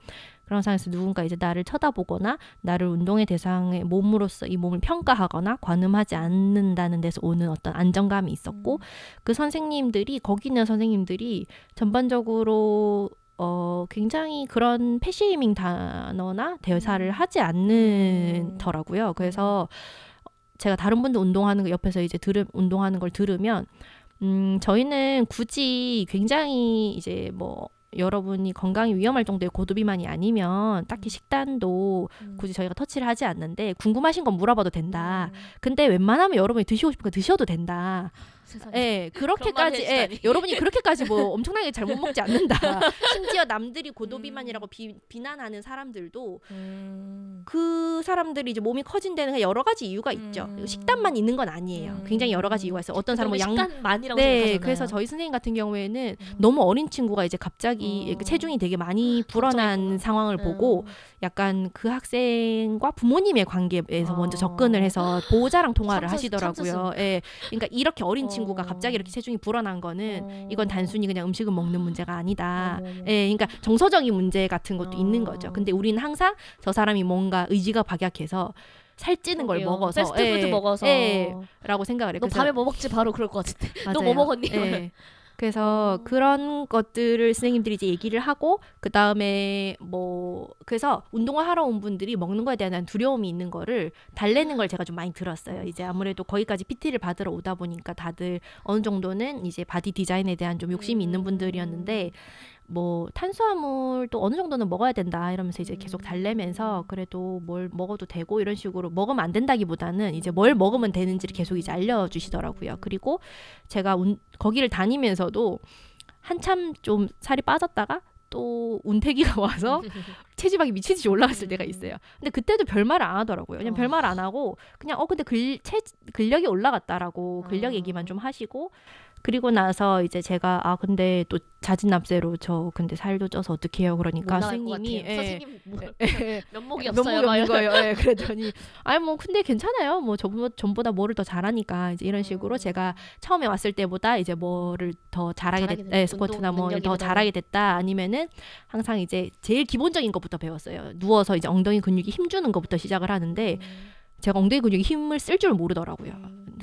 그런 상황에서 누군가 이제 나를 쳐다보거나 나를 운동의 대상의 몸으로서 이 몸을 평가하거나 관음하지 않는다는 데서 오는 어떤 안정감이 있었고 그 선생님들이 거기 있는 선생님들이 전반적으로 굉장히 그런 패시밍 단어나 대사를 하지 않는더라고요. 그래서 제가 다른 분들 운동하는 거 옆에서 이제 운동하는 걸 들으면 저희는 굳이 굉장히 이제 뭐 여러분이 건강이 위험할 정도의 고도비만이 아니면 딱히 식단도 굳이 저희가 터치를 하지 않는데 궁금하신 건 물어봐도 된다. 근데 웬만하면 여러분이 드시고 싶으니까 드셔도 된다. 예, 그렇게까지 여러분이 그렇게까지 뭐 엄청나게 잘못 먹지 않는다. 심지어 남들이 고도비만이라고 비난하는 사람들도 그 사람들이 이제 몸이 커진 데는 여러 가지 이유가 있죠. 식단만 있는 건 아니에요. 굉장히 여러 가지 이유가 있어요. 어떤 사람은 식단만이라고 생각하잖아요. 그래서 저희 선생님 같은 경우에는 너무 어린 친구가 이제 갑자기 체중이 되게 많이 불어난 상황을 보고 약간 그 학생과 부모님의 관계에서 먼저 접근을 해서 보호자랑 통화를 하시더라고요. 예, 그러니까 이렇게 어린 친구가 갑자기 이렇게 체중이 불어난 거는 이건 단순히 그냥 음식을 먹는 문제가 아니다. 예, 그러니까 정서적인 문제 같은 것도 있는 거죠. 근데 우리는 항상 저 사람이 뭔가 의지가 박약해서 살찌는 걸 먹어서 패스트푸드 먹어서 라고 생각을 해요. 너 밤에 뭐 먹지 바로 그럴 것 같은데. 너 뭐 먹었니? 그래서 그런 것들을 선생님들이 이제 얘기를 하고 그 다음에 뭐 그래서 운동을 하러 온 분들이 먹는 거에 대한 두려움이 있는 거를 달래는 걸 제가 좀 많이 들었어요. 이제 아무래도 거기까지 PT를 받으러 오다 보니까 다들 어느 정도는 이제 바디 디자인에 대한 좀 욕심이 있는 분들이었는데 뭐 탄수화물도 어느 정도는 먹어야 된다 이러면서 이제 계속 달래면서 그래도 뭘 먹어도 되고 이런 식으로 먹으면 안 된다기보다는 이제 뭘 먹으면 되는지를 계속 이제 알려주시더라고요. 그리고 제가 거기를 다니면서도 한참 좀 살이 빠졌다가 또 운태기가 와서 체지방이 미치듯이 올라갔을 때가 음. 있어요. 근데 그때도 별말을 안 하더라고요. 그냥 별말 안 하고 그냥 근데 근력이 올라갔다라고 근력 얘기만 좀 하시고 그리고 나서 이제 제가 근데 또 자진납세로 저 근데 살도 쪄서 어떻게 해요? 그러니까 선생님이 선생님 면목이 면목이 없어요. 없는 거예요. 예, 그랬더니 아니 뭐 근데 괜찮아요. 뭐 전보다 뭐를 더 잘하니까 이제 이런 식으로 제가 처음에 왔을 때보다 이제 뭐를 더 잘하게 됐다. 스쿼트나 뭐 더 잘하게 됐다. 아니면은 항상 이제 제일 기본적인 것부터 배웠어요. 누워서 이제 엉덩이 근육이 힘주는 것부터 시작을 하는데 제가 엉덩이 근육이 힘을 쓸 줄 모르더라고요.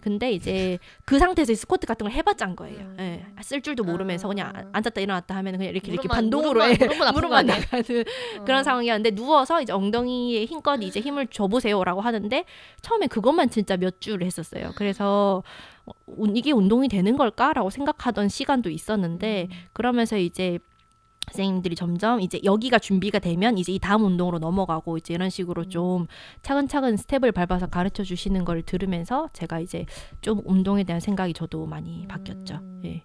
근데 이제 그 상태에서 스쿼트 같은 걸 해봤자는 거예요. 예, 쓸 줄도 모르면서 그냥 앉았다 일어났다 하면 그냥 이렇게 반동으로 무릎만 나가는 그런 상황이었는데 누워서 이제 엉덩이에 힘껏 이제 힘을 줘보세요라고 하는데 처음에 그것만 진짜 몇 줄 했었어요. 그래서 이게 운동이 되는 걸까라고 생각하던 시간도 있었는데 그러면서 이제 선생님들이 점점 이제 여기가 준비가 되면 이제 이 다음 운동으로 넘어가고 이제 이런 식으로 좀 차근차근 스텝을 밟아서 가르쳐 주시는 걸 들으면서 제가 이제 좀 운동에 대한 생각이 저도 많이 바뀌었죠. 예.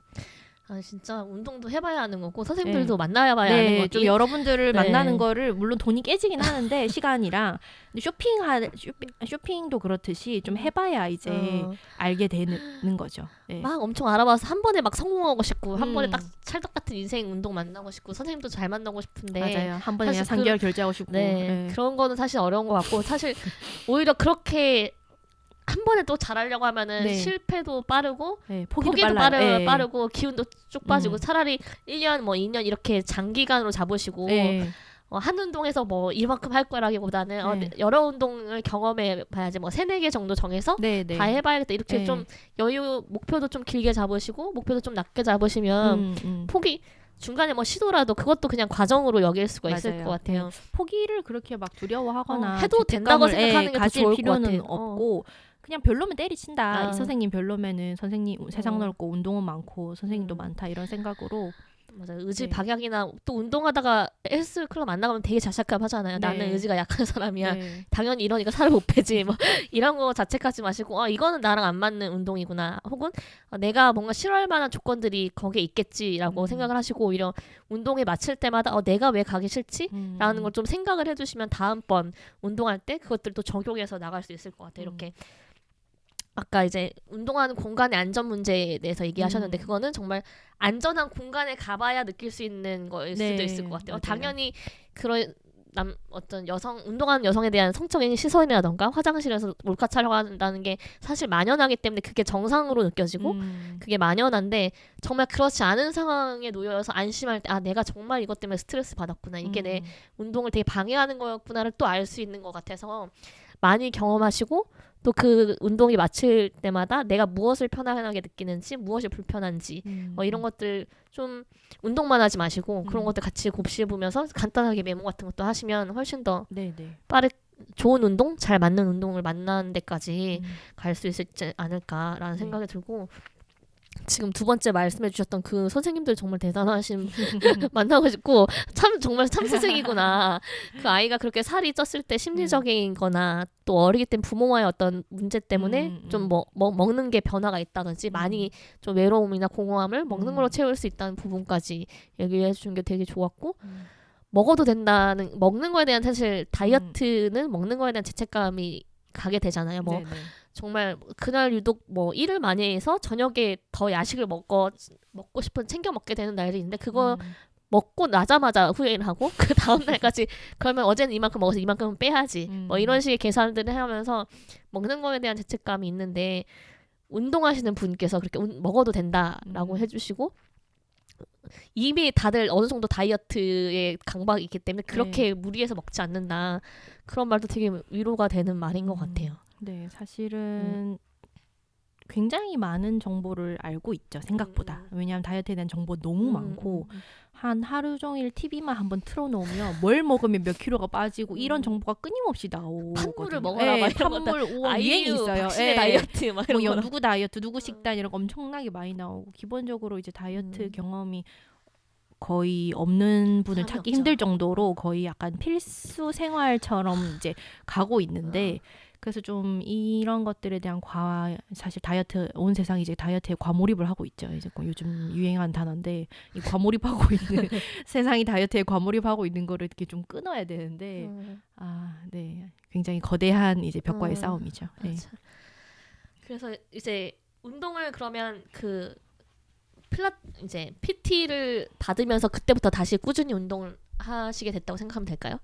진짜 운동도 해봐야 하는 거고 선생님들도 만나야 봐야 하는 거지. 좀 여러분들을 만나는 거를 물론 돈이 깨지긴 하는데 시간이랑 근데 쇼핑도 그렇듯이 좀 해봐야 이제 알게 되는 거죠. 예. 막 엄청 알아봐서 한 번에 막 성공하고 싶고 한 번에 딱 찰떡 같은 인생 운동 만나고 싶고 선생님도 잘 만나고 싶은데 맞아요. 한 번에 그냥 3개월 결제하고 싶고 그런 거는 사실 어려운 것 같고 사실 오히려 그렇게 한 번에 또 잘하려고 하면은 실패도 빠르고 포기도 빠르고 기운도 쭉 빠지고 차라리 1년 뭐 2년 이렇게 장기간으로 잡으시고 한 운동에서 뭐 이만큼 할 거라기보다는 여러 운동을 경험해 봐야지 뭐 3-4개 정도 정해서 다 해봐야겠다 이렇게 좀 여유 목표도 좀 길게 잡으시고 목표도 좀 낮게 잡으시면 포기 중간에 뭐 시도라도 그것도 그냥 과정으로 여길 수가 있을 것 같아요. 포기를 그렇게 막 두려워하거나 해도 된다고 생각하는 게 더 좋을 것 필요는 같아요. 없고 그냥 별로면 때리친다. 이 선생님 별로면은 선생님 세상 넓고 운동은 많고 선생님도 많다 이런 생각으로 맞아요. 의지 박약이나 또 운동하다가 헬스클럽 안 나가면 되게 자책감 하잖아요. 나는 의지가 약한 사람이야. 당연히 이러니까 살을 못 빼지. 뭐 이런 거 자책하지 마시고 이거는 나랑 안 맞는 운동이구나. 혹은 내가 뭔가 싫어할 만한 조건들이 거기에 있겠지라고 생각을 하시고 오히려 운동에 마칠 때마다 내가 왜 가기 싫지? 라는 걸 좀 생각을 해주시면 다음번 운동할 때 그것들도 적용해서 나갈 수 있을 것 같아요. 이렇게 아까 이제 운동하는 공간의 안전 문제에 대해서 얘기하셨는데 그거는 정말 안전한 공간에 가봐야 느낄 수 있는 거일 수도 있을 것 같아요. 당연히 그런 어떤 운동하는 여성에 대한 성적인 시선이라던가 화장실에서 몰카 촬영한다는 게 사실 만연하기 때문에 그게 정상으로 느껴지고 그게 만연한데 정말 그렇지 않은 상황에 놓여서 안심할 때 내가 정말 이것 때문에 스트레스 받았구나. 이게 내 운동을 되게 방해하는 거였구나를 또 알 수 있는 것 같아서 많이 경험하시고 또 그 운동이 마칠 때마다 내가 무엇을 편안하게 느끼는지 무엇이 불편한지 이런 것들 좀 운동만 하지 마시고 그런 것들 같이 곱씹으면서 간단하게 메모 같은 것도 하시면 훨씬 더 좋은 운동, 잘 맞는 운동을 만나는 데까지 갈 수 있지 않을까라는 생각이 들고 지금 두 번째 말씀해 주셨던 그 선생님들 정말 대단하신 만나고 싶고 정말 참스승이구나. 그 아이가 그렇게 살이 쪘을 때 심리적인 거나 또 어리기 때문에 부모와의 어떤 문제 때문에 좀 먹는 게 변화가 있다든지 많이 좀 외로움이나 공허함을 먹는 걸로 채울 수 있다는 부분까지 얘기해 주신 게 되게 좋았고 먹어도 된다는 먹는 거에 대한 사실 다이어트는 먹는 거에 대한 죄책감이 가게 되잖아요. 정말 그날 유독 일을 많이 해서 저녁에 더 야식을 먹고 싶은 챙겨 먹게 되는 날이 있는데 그거 먹고 나자마자 후회를 하고 그 다음 날까지 그러면 어제는 이만큼 먹어서 이만큼은 빼야지 이런 식의 계산들을 하면서 먹는 거에 대한 죄책감이 있는데 운동하시는 분께서 그렇게 먹어도 된다라고 해주시고 이미 다들 어느 정도 다이어트에 강박이 있기 때문에 그렇게 무리해서 먹지 않는다 그런 말도 되게 위로가 되는 말인 것 같아요. 네, 사실은 굉장히 많은 정보를 알고 있죠. 생각보다. 왜냐하면 다이어트에 대한 정보 너무 많고 한 하루 종일 TV만 한번 틀어놓으면 뭘 먹으면 몇 킬로가 빠지고 이런 정보가 끊임없이 나오거든요. 판물을 먹어라 막 이런 판물 유행이 있어요. 박신의 다이어트 막 이런 거. 누구 다이어트, 누구 식단 이런 거 엄청나게 많이 나오고 기본적으로 이제 다이어트 경험이 거의 없는 분을 찾기 힘들 정도로 거의 약간 필수 생활처럼 이제 가고 있는데 그래서 좀 이런 것들에 대한 사실 다이어트 온 세상이 이제 다이어트에 과몰입을 하고 있죠. 이제 요즘 유행한 단어인데 이 과몰입하고 있는 세상이 다이어트에 과몰입하고 있는 거를 이렇게 좀 끊어야 되는데 네, 굉장히 거대한 이제 벽과의 싸움이죠. 네. 그래서 이제 운동을 그러면 그 이제 PT를 받으면서 그때부터 다시 꾸준히 운동을 하시게 됐다고 생각하면 될까요?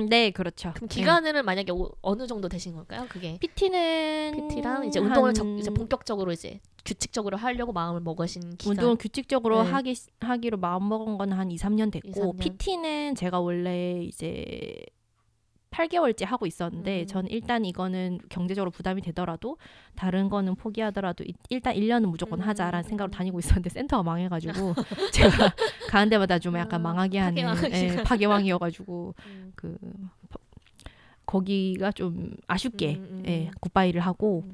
네, 그렇죠. 그럼 기간은 만약에 어느 정도 되신 걸까요? 그게 PT랑 이제 운동을 이제 본격적으로 이제 규칙적으로 하려고 마음을 먹으신 기간. 운동을 규칙적으로 하기로 마음 먹은 건 한 2, 3년 됐고 2-3년. PT는 제가 원래 이제 8개월째 하고 있었는데 전 일단 이거는 경제적으로 부담이 되더라도 다른 거는 포기하더라도 일단 1년은 무조건 하자라는 생각으로 다니고 있었는데 센터가 망해가지고 제가 가는 데마다 좀 약간 망하게 하는 파괴왕이어가지고 그 거기가 좀 아쉽게 굿바이를 하고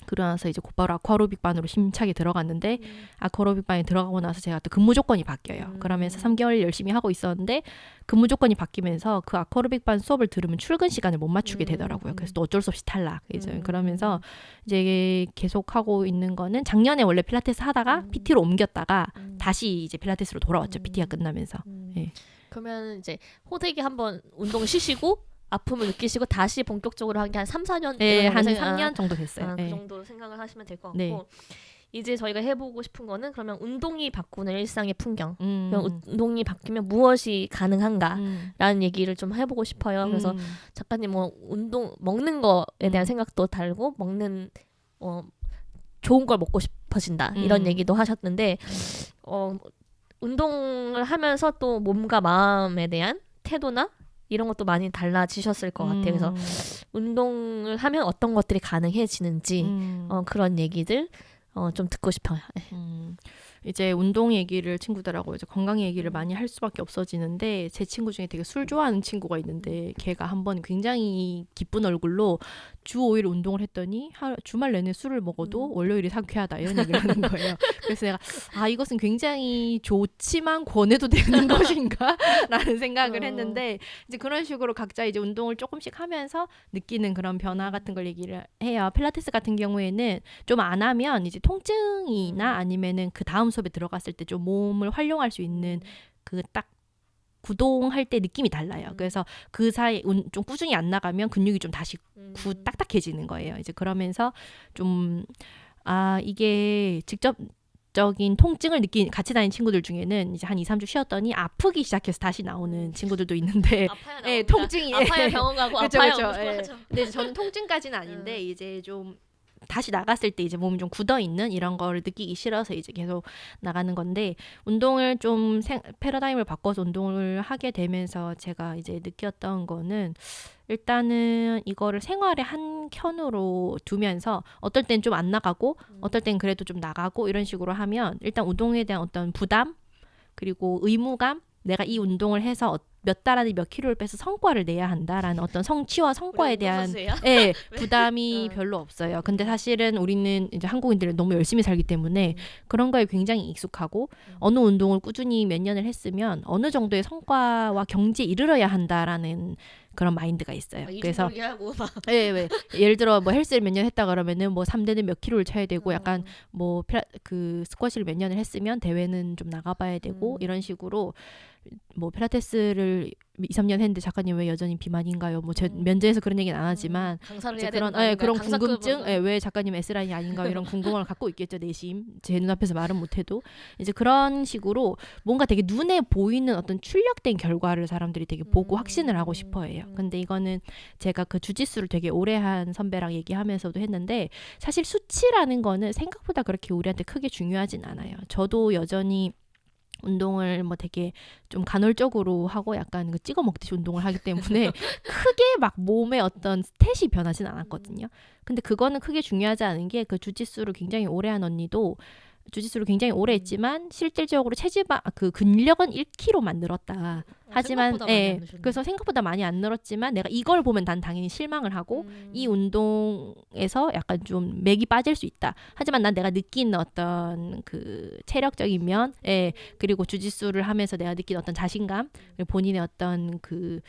그러나서 이제 곧바로 아쿠아로빅반으로 힘차게 들어갔는데 아쿠아로빅반에 들어가고 나서 제가 또 근무 조건이 바뀌어요. 그러면서 3개월 열심히 하고 있었는데 근무 조건이 바뀌면서 그 아쿠아로빅반 수업을 들으면 출근 시간을 못 맞추게 되더라고요. 그래서 또 어쩔 수 없이 탈락. 이제 그러면서 이제 계속 하고 있는 거는 작년에 원래 필라테스 하다가 PT로 옮겼다가 다시 이제 필라테스로 돌아왔죠. PT가 끝나면서. 네. 그러면 이제 호되게 한번 운동 쉬시고 아픔을 느끼시고 다시 본격적으로 한 게 한 3, 4년? 네, 한 3년 정도 됐어요. 그 정도 생각을 하시면 될 것 같고 네. 이제 저희가 해보고 싶은 거는 그러면 운동이 바꾸는 일상의 풍경 운동이 바뀌면 무엇이 가능한가라는 얘기를 좀 해보고 싶어요. 그래서 작가님 뭐 운동 먹는 거에 대한 생각도 달고 먹는 좋은 걸 먹고 싶어진다 이런 얘기도 하셨는데 운동을 하면서 또 몸과 마음에 대한 태도나 이런 것도 많이 달라지셨을 것 같아요. 그래서 운동을 하면 어떤 것들이 가능해지는지 그런 얘기들 좀 듣고 싶어요. 이제 운동 얘기를 친구들하고 이제 건강 얘기를 많이 할 수밖에 없어지는데 제 친구 중에 되게 술 좋아하는 친구가 있는데 걔가 한번 굉장히 기쁜 얼굴로 주 5일 운동을 했더니 주말 내내 술을 먹어도 월요일이 상쾌하다 이런 얘기를 하는 거예요. 그래서 내가 이것은 굉장히 좋지만 권해도 되는 것인가? 라는 생각을 했는데 이제 그런 식으로 각자 이제 운동을 조금씩 하면서 느끼는 그런 변화 같은 걸 얘기를 해요. 필라테스 같은 경우에는 좀 안 하면 이제 통증이나 아니면은 그 다음 수업에 들어갔을 때 좀 몸을 활용할 수 있는 그 딱 구동할 때 느낌이 달라요. 그래서 그 사이 좀 꾸준히 안 나가면 근육이 좀 다시 딱딱해지는 거예요. 이제 그러면서 좀 이게 직접적인 통증을 같이 다니는 친구들 중에는 이제 한 2, 3주 쉬었더니 아프기 시작해서 다시 나오는 친구들도 있는데 통증이 아파야 병원 가고 그쵸, 아파야 그쵸. 운동하죠. 근데 저는 통증까지는 아닌데 이제 좀 다시 나갔을 때 이제 몸이 좀 굳어있는 이런 거를 느끼기 싫어서 이제 계속 나가는 건데 운동을 좀 패러다임을 바꿔서 운동을 하게 되면서 제가 이제 느꼈던 거는 일단은 이거를 생활의 한 켠으로 두면서 어떨 땐 좀 안 나가고 어떨 땐 그래도 좀 나가고 이런 식으로 하면 일단 운동에 대한 어떤 부담 그리고 의무감 내가 이 운동을 해서 몇 달 안에 몇 킬로를 빼서 성과를 내야 한다라는 어떤 성취와 성과에 대한 부담이 별로 없어요. 근데 사실은 우리는 이제 한국인들은 너무 열심히 살기 때문에 그런 거에 굉장히 익숙하고 어느 운동을 꾸준히 몇 년을 했으면 어느 정도의 성과와 경지에 이르러야 한다라는 그런 마인드가 있어요. 그래서 예를 들어 뭐 헬스를 몇 년 했다 그러면은 뭐 3대는 몇 킬로를 쳐야 되고 약간 뭐 그 스쿼시를 몇 년을 했으면 대회는 좀 나가봐야 되고 이런 식으로 뭐 필라테스를 2, 3년 했는데 작가님 왜 여전히 비만인가요? 뭐 제 면제에서 그런 얘기는 안 하지만 강사를 해야 그런 궁금증 왜 작가님 S라인이 아닌가 이런 궁금함을 갖고 있겠죠. 내심 제 눈앞에서 말은 못해도 이제 그런 식으로 뭔가 되게 눈에 보이는 어떤 출력된 결과를 사람들이 되게 보고 확신을 하고 싶어 해요. 근데 이거는 제가 그 주짓수를 되게 오래 한 선배랑 얘기하면서도 했는데 사실 수치라는 거는 생각보다 그렇게 우리한테 크게 중요하진 않아요. 저도 여전히 운동을 뭐 되게 좀 간헐적으로 하고 약간 그 찍어 먹듯이 운동을 하기 때문에 크게 막 몸의 어떤 스탯이 변하진 않았거든요. 근데 그거는 크게 중요하지 않은 게 그 주짓수를 굉장히 오래 한 언니도 주짓수를 굉장히 오래 했지만 실질적으로 그 근력은 1kg만 늘었다. 하지만 그래서 생각보다 많이 안 늘었지만 내가 이걸 보면 난 당연히 실망을 하고 이 운동에서 약간 좀 맥이 빠질 수 있다. 하지만 난 내가 느낀 어떤 그 체력적인 면 그리고 주짓수를 하면서 내가 느낀 어떤 자신감 본인의 어떤 그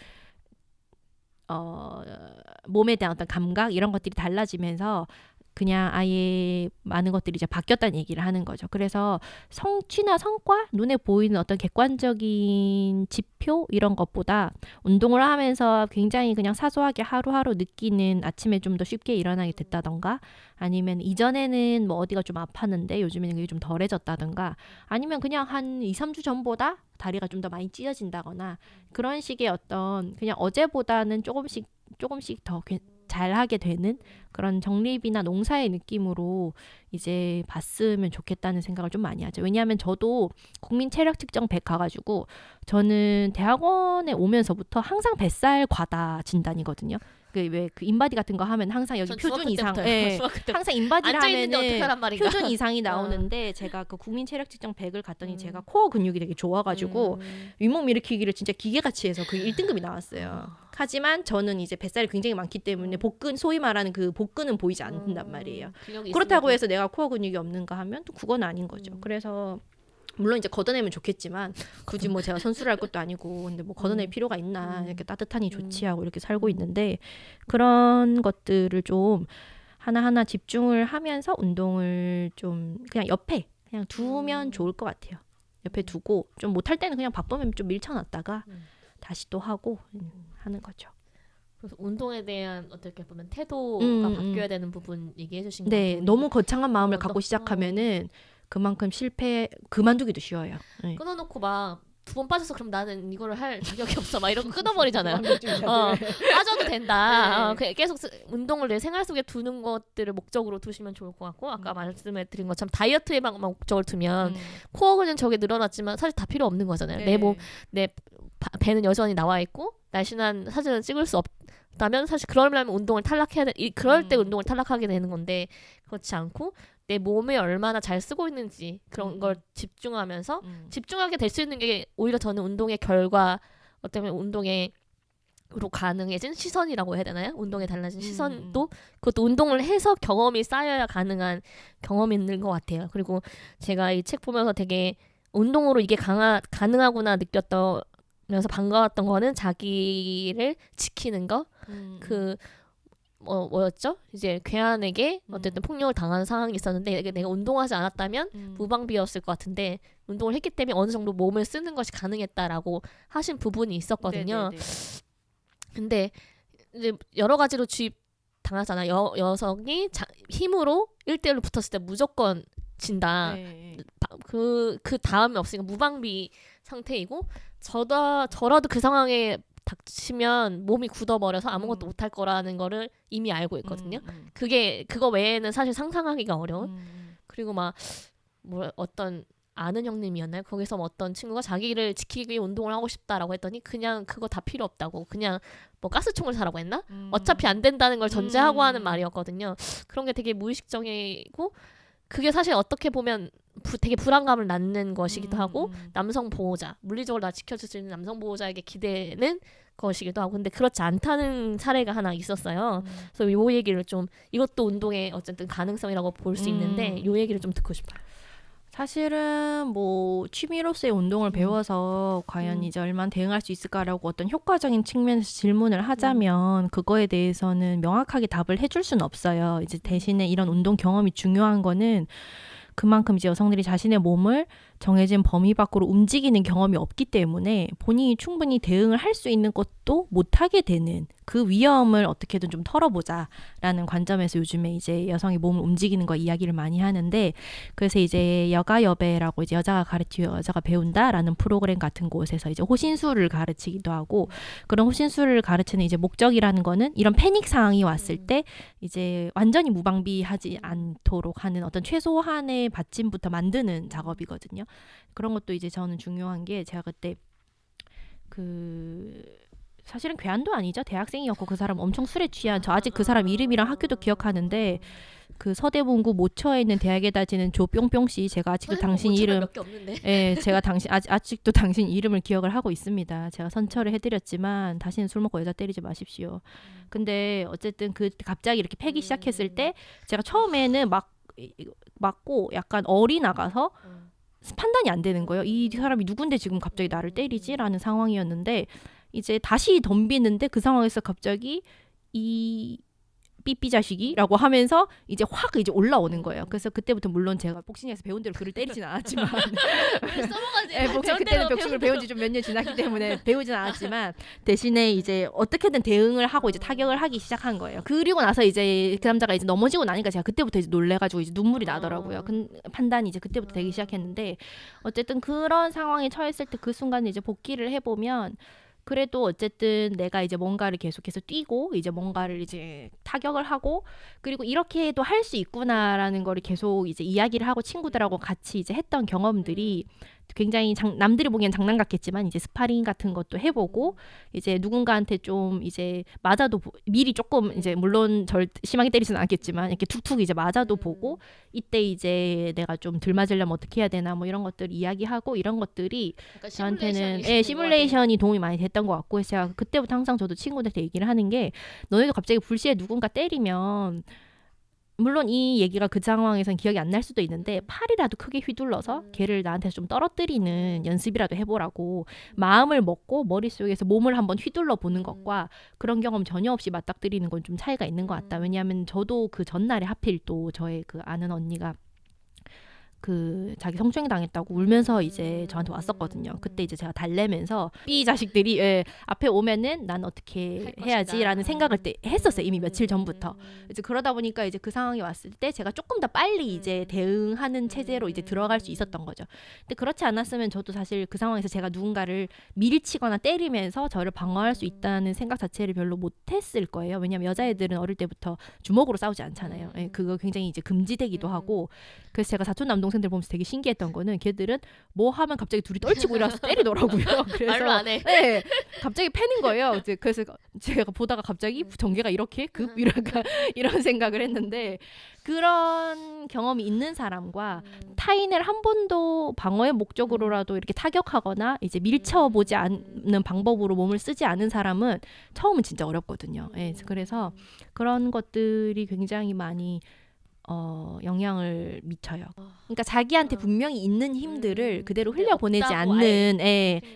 몸에 대한 어떤 감각 이런 것들이 달라지면서 그냥 아예 많은 것들이 이제 바뀌었다는 얘기를 하는 거죠. 그래서 성취나 성과, 눈에 보이는 어떤 객관적인 지표 이런 것보다 운동을 하면서 굉장히 그냥 사소하게 하루하루 느끼는 아침에 좀 더 쉽게 일어나게 됐다던가 아니면 이전에는 뭐 어디가 좀 아팠는데 요즘에는 그게 좀 덜해졌다던가 아니면 그냥 한 2, 3주 전보다 다리가 좀 더 많이 찢어진다거나 그런 식의 어떤 그냥 어제보다는 조금씩 더 잘하게 되는 그런 정립이나 농사의 느낌으로 이제 봤으면 좋겠다는 생각을 좀 많이 하죠. 왜냐하면 저도 국민 체력 측정 100 가가지고 저는 대학원에 오면서부터 항상 뱃살 과다 진단이거든요. 그 인바디 같은 거 하면 항상 여기 전 표준 중학교 이상, 때부터요. 예, 중학교 때부터. 항상 인바디를 앉아있는데 어떻게 하면은 하란 말인가. 표준 이상이 나오는데 제가 그 국민 체력 측정 100을 갔더니 음. 제가 코어 근육이 되게 좋아가지고 윗몸 일으키기를 진짜 기계같이 해서 그게 1등급이 나왔어요. 하지만 저는 이제 뱃살이 굉장히 많기 때문에 복근 소위 말하는 그 복근은 보이지 않는단 말이에요. 근육이 그렇다고 있으면 해서 내가 코어 근육이 없는가 하면 또 그건 아닌 거죠. 그래서 물론 이제 걷어내면 좋겠지만 굳이 뭐 제가 선수를 할 것도 아니고 근데 뭐 걷어낼 필요가 있나 이렇게 따뜻하니 좋지 하고 이렇게 살고 있는데 그런 것들을 좀 하나하나 집중을 하면서 운동을 좀 그냥 옆에 그냥 두면 좋을 것 같아요. 옆에 두고 좀 못할 때는 그냥 바쁘면 좀 밀쳐놨다가 다시 또 하고 하는 거죠. 그래서 운동에 대한 어떻게 보면 태도가 바뀌어야 되는 부분 얘기해 주신 것 네, 같아요. 너무 거창한 마음을 갖고 너- 시작하면은 그만큼 그만두기도 쉬워요. 네. 끊어놓고 막 2번 빠져서 그럼 나는 이거를 할 자격이 없어 막 이러고 끊어버리잖아요. 빠져도 된다. 계속 운동을 내 생활 속에 두는 것들을 목적으로 두시면 좋을 것 같고 아까 말씀해드린 것처럼 다이어트에만 목적을 두면 코어 근육 저게 늘어났지만 사실 다 필요 없는 거잖아요. 네. 내 몸, 내 배는 여전히 나와 있고 날씬한 사진을 찍을 수 없다면 사실 그러려면 운동을 탈락해야 돼. 그럴 때 운동을 탈락하게 되는 건데 그렇지 않고 내 몸에 얼마나 잘 쓰고 있는지 그런 걸 집중하면서 집중하게 될 수 있는 게 오히려 저는 운동의 결과 어쩌면 운동으로 가능해진 시선이라고 해야 되나요? 운동에 달라진 시선도 그것도 운동을 해서 경험이 쌓여야 가능한 경험이 있는 것 같아요. 그리고 제가 이 책 보면서 되게 운동으로 이게 가능하구나 느꼈면서 반가웠던 거는 자기를 지키는 거. 뭐였죠? 이제 괴한에게 어쨌든 폭력을 당하는 상황이 있었는데 내가 운동하지 않았다면 무방비였을 것 같은데 운동을 했기 때문에 어느 정도 몸을 쓰는 것이 가능했다라고 하신 부분이 있었거든요. 근데 이제 여러 가지로 주입 당하잖아. 여성이 힘으로 1대1로 붙었을 때 무조건 진다. 그 다음에 없으니까 무방비 상태이고 저라도 그 상황에 닥치면 몸이 굳어버려서 아무것도 못할 거라는 거를 이미 알고 있거든요. 그거 외에는 사실 상상하기가 어려운. 그리고 막 어떤 아는 형님이었나요? 거기서 뭐 어떤 친구가 자기를 지키기 위해 운동을 하고 싶다라고 했더니 그냥 그거 다 필요 없다고 그냥 뭐 가스총을 사라고 했나? 어차피 안 된다는 걸 전제하고 하는 말이었거든요. 그런 게 되게 무의식적이고 그게 사실 어떻게 보면 되게 불안감을 낳는 것이기도 하고 남성 보호자, 물리적으로 나 지켜줄 수 있는 남성 보호자에게 기대는 것이기도 하고 근데 그렇지 않다는 사례가 하나 있었어요. 그래서 요 얘기를 좀 이것도 운동의 어쨌든 가능성이라고 볼 수 있는데 요 얘기를 좀 듣고 싶어요. 사실은 뭐 취미로서의 운동을 배워서 과연 이제 얼마나 대응할 수 있을까라고 어떤 효과적인 측면에서 질문을 하자면 그거에 대해서는 명확하게 답을 해줄 수는 없어요. 이제 대신에 이런 운동 경험이 중요한 거는 그만큼 이제 여성들이 자신의 몸을 정해진 범위 밖으로 움직이는 경험이 없기 때문에 본인이 충분히 대응을 할 수 있는 것도 못하게 되는 그 위험을 어떻게든 좀 털어보자라는 관점에서 요즘에 이제 여성이 몸을 움직이는 거 이야기를 많이 하는데 그래서 이제 여가여배라고 이제 여자가 가르치고 여자가 배운다라는 프로그램 같은 곳에서 이제 호신술을 가르치기도 하고 그런 호신술을 가르치는 이제 목적이라는 거는 이런 패닉 상황이 왔을 때 이제 완전히 무방비하지 않도록 하는 어떤 최소한의 받침부터 만드는 작업이거든요. 그런 것도 이제 저는 중요한 게 제가 그때 사실은 괴한도 아니죠. 대학생이었고 그 사람 엄청 술에 취한 저 아직 그 사람 이름이랑 학교도 기억하는데 그 서대문구 모처에 있는 대학에 다니는 조뿅뿅 씨 제가 아직도 당신 이름 몇 개 없는데. 예, 제가 아직도 당신 이름을 기억을 하고 있습니다. 제가 선처를 해드렸지만 다시는 술 먹고 여자 때리지 마십시오. 근데 어쨌든 갑자기 이렇게 패기 시작했을 때 제가 처음에는 맞고 약간 얼이 나가서 판단이 안 되는 거예요. 이 사람이 누군데 지금 갑자기 나를 때리지라는 상황이었는데 이제 다시 덤비는데 그 상황에서 갑자기 이 삐삐 자식이라고 하면서 이제 확 이제 올라오는 거예요. 그래서 그때부터 물론 제가 복싱에서 배운 대로 그를 때리진 않았지만 복싱 그때는 복싱을 배운 지 좀 몇 년 지났기 때문에 배우진 않았지만 대신에 이제 어떻게든 대응을 하고 이제 타격을 하기 시작한 거예요. 그리고 나서 이제 그 남자가 이제 넘어지고 나니까 제가 그때부터 이제 놀래가지고 이제 눈물이 나더라고요. 판단이 이제 그때부터 되기 시작했는데 어쨌든 그런 상황에 처했을 때 그 순간에 이제 복귀를 해보면 그래도 어쨌든 내가 이제 뭔가를 계속해서 뛰고 이제 뭔가를 이제 타격을 하고 그리고 이렇게 해도 할 수 있구나라는 거를 계속 이제 이야기를 하고 친구들하고 같이 이제 했던 경험들이 굉장히 남들이 보기엔 장난 같겠지만 이제 스파링 같은 것도 해보고 이제 누군가한테 좀 이제 맞아도 미리 조금 이제 물론 절 심하게 때리지는 않겠지만 이렇게 툭툭 이제 맞아도 보고 이때 이제 내가 좀 덜 맞으려면 어떻게 해야 되나 뭐 이런 것들 이야기하고 이런 것들이 저한테는 시뮬레이션이 도움이 많이 됐던 것 같고 제가 그때부터 항상 저도 친구들한테 얘기를 하는 게 너네도 갑자기 불시에 누군가 때리면 물론 이 얘기가 그 상황에선 기억이 안 날 수도 있는데 팔이라도 크게 휘둘러서 걔를 나한테 좀 떨어뜨리는 연습이라도 해보라고 마음을 먹고 머릿속에서 몸을 한번 휘둘러 보는 것과 그런 경험 전혀 없이 맞닥뜨리는 건 좀 차이가 있는 것 같다. 왜냐하면 저도 그 전날에 하필 또 저의 그 아는 언니가 그 자기 성추행 당했다고 울면서 이제 저한테 왔었거든요. 그때 이제 제가 달래면서 이 자식들이 앞에 오면은 난 어떻게 해야지라는 생각을 했었어요. 이미 며칠 전부터. 이제 그러다 보니까 이제 그 상황이 왔을 때 제가 조금 더 빨리 이제 대응하는 체제로 이제 들어갈 수 있었던 거죠. 근데 그렇지 않았으면 저도 사실 그 상황에서 제가 누군가를 밀치거나 때리면서 저를 방어할 수 있다는 생각 자체를 별로 못했을 거예요. 왜냐하면 여자애들은 어릴 때부터 주먹으로 싸우지 않잖아요. 그거 굉장히 이제 금지되기도 하고. 그래서 제가 사촌 남동생들 보면서 되게 신기했던 거는 걔들은 뭐 하면 갑자기 둘이 떨치고 일어나서 때리더라고요. 그래서 말로 안 해. 네, 갑자기 패는 거예요. 그래서 제가 보다가 갑자기 전개가 이렇게 이런 생각을 했는데 그런 경험이 있는 사람과 타인을 한 번도 방어의 목적으로라도 이렇게 타격하거나 이제 밀쳐보지 않는 방법으로 몸을 쓰지 않은 사람은 처음은 진짜 어렵거든요. 그래서 그런 것들이 굉장히 많이 영향을 미쳐요. 그러니까 자기한테 분명히 있는 힘들을 그대로 흘려보내지 않는,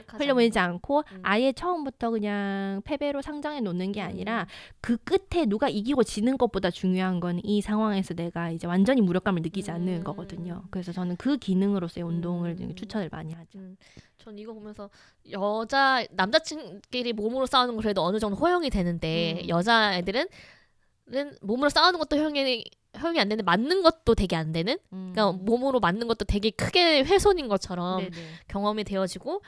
흘려보내지 않고 아예 처음부터 그냥 패배로 상정해 놓는 게 아니라 그 끝에 누가 이기고 지는 것보다 중요한 건 이 상황에서 내가 이제 완전히 무력감을 느끼지 않는 거거든요. 그래서 저는 그 기능으로서의 운동을 추천을 많이 하죠. 전 이거 보면서 남자친구끼리 몸으로 싸우는 거 그래도 어느 정도 허용이 되는데 여자애들은 몸으로 싸우는 것도 허용이 안 되는데 맞는 것도 되게 안 되는 그러니까 몸으로 맞는 것도 되게 크게 훼손인 것처럼 경험이 되어지고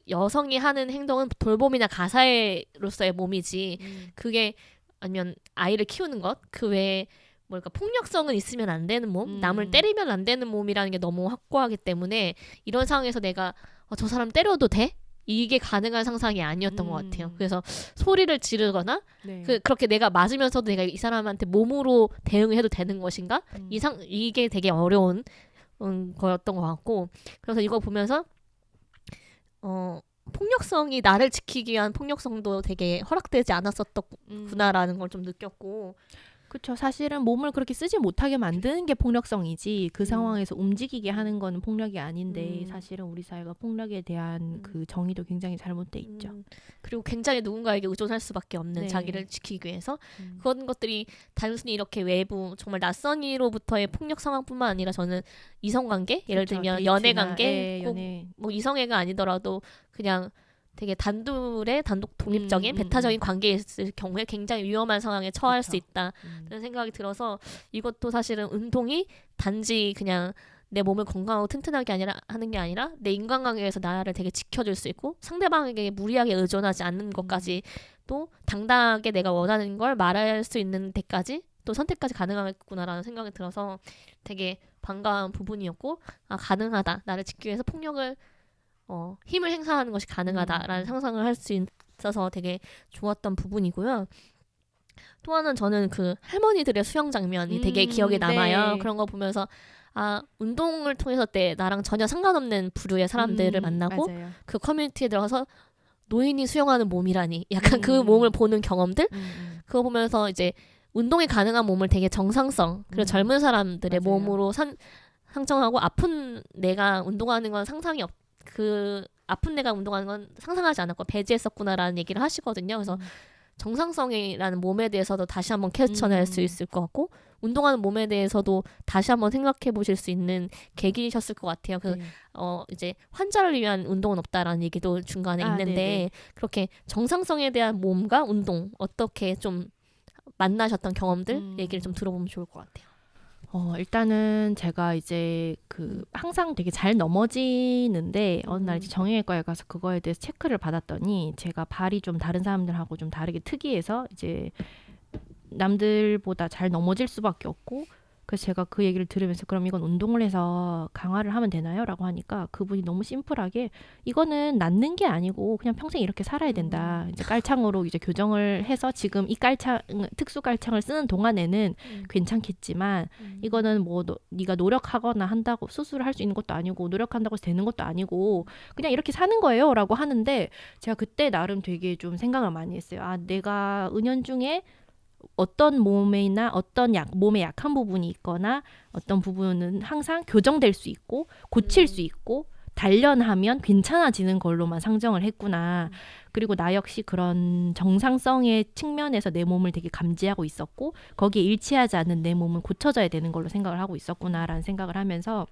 여성이 하는 행동은 돌봄이나 가사로서의 몸이지 그게 아니면 아이를 키우는 것 그 외에 뭐랄까 폭력성은 있으면 안 되는 몸 남을 때리면 안 되는 몸이라는 게 너무 확고하기 때문에 이런 상황에서 내가 저 사람 때려도 돼? 이게 가능한 상상이 아니었던 것 같아요. 그래서 소리를 지르거나 그렇게 내가 맞으면서도 내가 이 사람한테 몸으로 대응을 해도 되는 것인가? 이게 되게 어려운 거였던 것 같고 그래서 이거 보면서 폭력성이 나를 지키기 위한 폭력성도 되게 허락되지 않았었구나라는 걸 좀 느꼈고 그렇죠. 사실은 몸을 그렇게 쓰지 못하게 만드는 게 폭력성이지 그 상황에서 움직이게 하는 거는 폭력이 아닌데 사실은 우리 사회가 폭력에 대한 그 정의도 굉장히 잘못돼 있죠. 그리고 굉장히 누군가에게 의존할 수밖에 없는 자기를 지키기 위해서 그런 것들이 단순히 이렇게 외부 정말 낯선 이로부터의 폭력 상황뿐만 아니라 저는 이성관계 예를 들면 연애관계 꼭 뭐 이성애가 아니더라도 그냥 되게 단독 독립적인 배타적인 관계에 있을 경우에 굉장히 위험한 상황에 처할 수 있다는 생각이 들어서 이것도 사실은 운동이 단지 그냥 내 몸을 건강하고 튼튼하게 하는 게 아니라 내 인간관계에서 나를 되게 지켜줄 수 있고 상대방에게 무리하게 의존하지 않는 것까지 또 당당하게 내가 원하는 걸 말할 수 있는 데까지 또 선택까지 가능하겠구나라는 생각이 들어서 되게 반가운 부분이었고 가능하다 나를 지키기 위해서 폭력을 힘을 행사하는 것이 가능하다라는 상상을 할 수 있어서 되게 좋았던 부분이고요. 또 하나는 저는 그 할머니들의 수영 장면이 되게 기억에 남아요. 그런 거 보면서 운동을 통해서 나랑 전혀 상관없는 부류의 사람들을 만나고 맞아요. 그 커뮤니티에 들어가서 노인이 수영하는 몸이라니 약간 그 몸을 보는 경험들 그거 보면서 이제 운동이 가능한 몸을 되게 정상성 그리고 젊은 사람들의 몸으로 상정하고 아픈 내가 운동하는 건 상상이 아픈 내가 운동하는 건 상상하지 않았고 배제했었구나라는 얘기를 하시거든요. 그래서 정상성이라는 몸에 대해서도 다시 한번 캐쳐낼 수 있을 것 같고 운동하는 몸에 대해서도 다시 한번 생각해 보실 수 있는 계기셨을 것 같아요. 그 네. 이제 환자를 위한 운동은 없다라는 얘기도 중간에 있는데 네네. 그렇게 정상성에 대한 몸과 운동 어떻게 좀 만나셨던 경험들 얘기를 좀 들어보면 좋을 것 같아요. 일단은 제가 이제 항상 되게 잘 넘어지는데 어느 날 이제 정형외과에 가서 그거에 대해서 체크를 받았더니 제가 발이 좀 다른 사람들하고 좀 다르게 특이해서 이제 남들보다 잘 넘어질 수밖에 없고 그래서 제가 그 얘기를 들으면서 그럼 이건 운동을 해서 강화를 하면 되나요? 라고 하니까 그분이 너무 심플하게 이거는 낫는 게 아니고 그냥 평생 이렇게 살아야 된다. 이제 깔창으로 이제 교정을 해서 지금 이 깔창 특수 깔창을 쓰는 동안에는 괜찮겠지만 이거는 뭐 네가 노력하거나 한다고 수술을 할 수 있는 것도 아니고 노력한다고 해서 되는 것도 아니고 그냥 이렇게 사는 거예요. 라고 하는데 제가 그때 나름 되게 좀 생각을 많이 했어요. 아, 내가 은연중에 어떤 몸이나 어떤 몸에 약한 부분이 있거나 어떤 부분은 항상 교정될 수 있고 고칠 수 있고 단련하면 괜찮아지는 걸로만 상정을 했구나. 그리고 나 역시 그런 정상성의 측면에서 내 몸을 되게 감지하고 있었고 거기에 일치하지 않는 내 몸은 고쳐져야 되는 걸로 생각을 하고 있었구나라는 생각을 하면서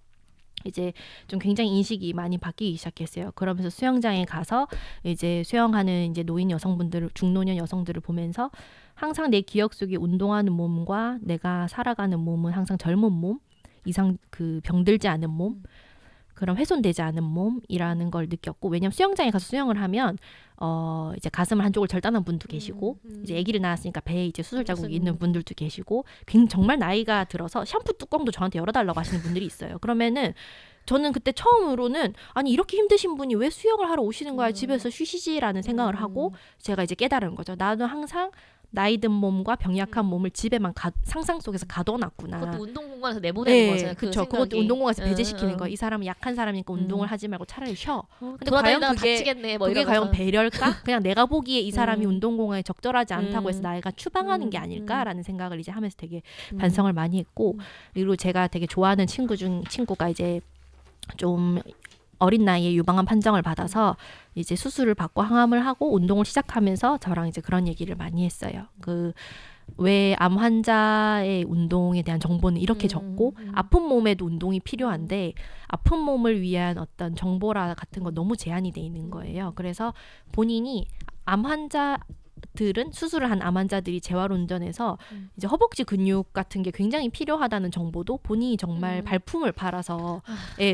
이제 좀 굉장히 인식이 많이 바뀌기 시작했어요. 그러면서 수영장에 가서 이제 수영하는 이제 노인 여성분들, 중노년 여성들을 보면서 항상 내 기억 속에 운동하는 몸과 내가 살아가는 몸은 항상 젊은 몸, 이상 병들지 않은 몸, 그런 훼손되지 않은 몸이라는 걸 느꼈고 왜냐면 수영장에 가서 수영을 하면 이제 가슴을 한쪽을 절단한 분도 계시고 이제 아기를 낳았으니까 배에 이제 수술 자국이 있는 분들도 계시고 정말 나이가 들어서 샴푸 뚜껑도 저한테 열어달라고 하시는 분들이 있어요. 그러면은 저는 그때 처음으로는 아니 이렇게 힘드신 분이 왜 수영을 하러 오시는 거야 집에서 쉬시지라는 생각을 하고 제가 이제 깨달은 거죠. 나도 항상 나이 든 몸과 병약한 몸을 집에만 상상 속에서 가둬놨구나. 그것도 운동 공간에서 내보내는 거잖아요. 그렇죠. 그것도 운동 공간에서 배제시키는 거예요. 이 사람은 약한 사람이니까 운동을 하지 말고 차라리 쉬어. 근데 과연 다치겠네, 뭐 그게 과연 배려일까? 그냥 내가 보기에 이 사람이 운동 공간에 적절하지 않다고 해서 나이가 추방하는 게 아닐까라는 생각을 이제 하면서 되게 반성을 많이 했고 그리고 제가 되게 좋아하는 친구가 이제 좀 어린 나이에 유방암 판정을 받아서 이제 수술을 받고 항암을 하고 운동을 시작하면서 저랑 이제 그런 얘기를 많이 했어요. 왜 암 환자의 운동에 대한 정보는 이렇게 적고 아픈 몸에도 운동이 필요한데 아픈 몸을 위한 어떤 정보라 같은 거 너무 제한이 돼 있는 거예요. 그래서 본인이 암 환자들은 수술을 한 암 환자들이 재활운전에서 이제 허벅지 근육 같은 게 굉장히 필요하다는 정보도 본인이 정말 발품을 팔아서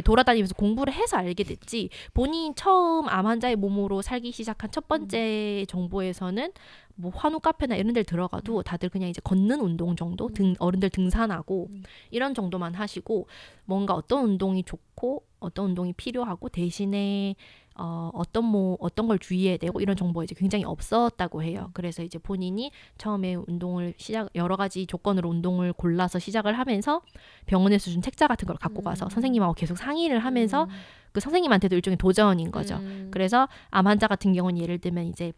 돌아다니면서 공부를 해서 알게 됐지 본인이 처음 암 환자의 몸으로 살기 시작한 첫 번째 정보에서는 뭐 환우 카페나 이런 데를 들어가도 다들 그냥 이제 걷는 운동 정도 어른들 등산하고 이런 정도만 하시고 뭔가 어떤 운동이 좋고 어떤 운동이 필요하고 대신에 어떤 걸 주의해야 되고 이런 정보가 이제 굉장히 없었다고 해요. 그래서 이제 본인이 처음에 운동을 여러 가지 조건으로 운동을 골라서 시작을 하면서 병원에서 준 책자 같은 걸 갖고 가서 선생님하고 계속 상의를 하면서 그 선생님한테도 일종의 도전인 거죠. 그래서 암 환자 같은 경우는 예를 들면 이제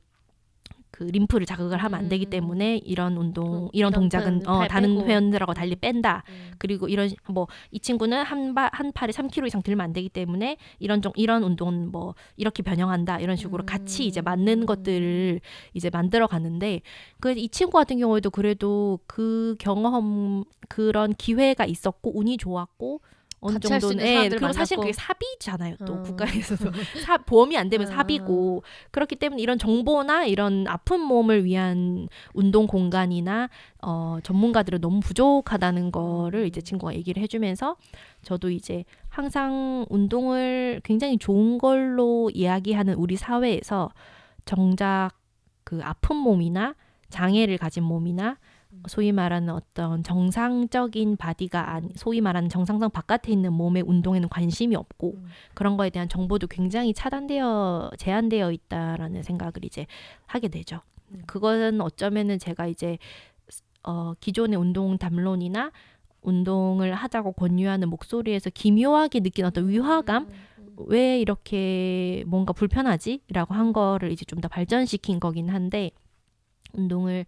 그 림프를 자극을 하면 안 되기 때문에 이런 이런 동작은 다른 회원들하고 달리 뺀다. 그리고 이 친구는 한 팔에 3kg 이상 들면 안 되기 때문에 이런 운동은 뭐 이렇게 변형한다. 이런 식으로 같이 이제 맞는 것들을 이제 만들어 가는데 이 친구 같은 경우에도 그래도 그 경험 그런 기회가 있었고 운이 좋았고 어느 정도는 그리고 사실 그게 사비잖아요. 또 국가에서도 보험이 안 되면 사비고 그렇기 때문에 이런 정보나 이런 아픈 몸을 위한 운동 공간이나 전문가들은 너무 부족하다는 거를 이제 친구가 얘기를 해주면서 저도 이제 항상 운동을 굉장히 좋은 걸로 이야기하는 우리 사회에서 정작 그 아픈 몸이나 장애를 가진 몸이나 소위 말하는 어떤 정상적인 바디가 소위 말하는 정상성 바깥에 있는 몸의 운동에는 관심이 없고 그런 거에 대한 정보도 굉장히 제한되어 있다라는 생각을 이제 하게 되죠. 그거는 어쩌면은 제가 이제 기존의 운동 담론이나 운동을 하자고 권유하는 목소리에서 기묘하게 느낀 어떤 위화감 왜 이렇게 뭔가 불편하지? 라고 한 거를 이제 좀 더 발전시킨 거긴 한데 운동을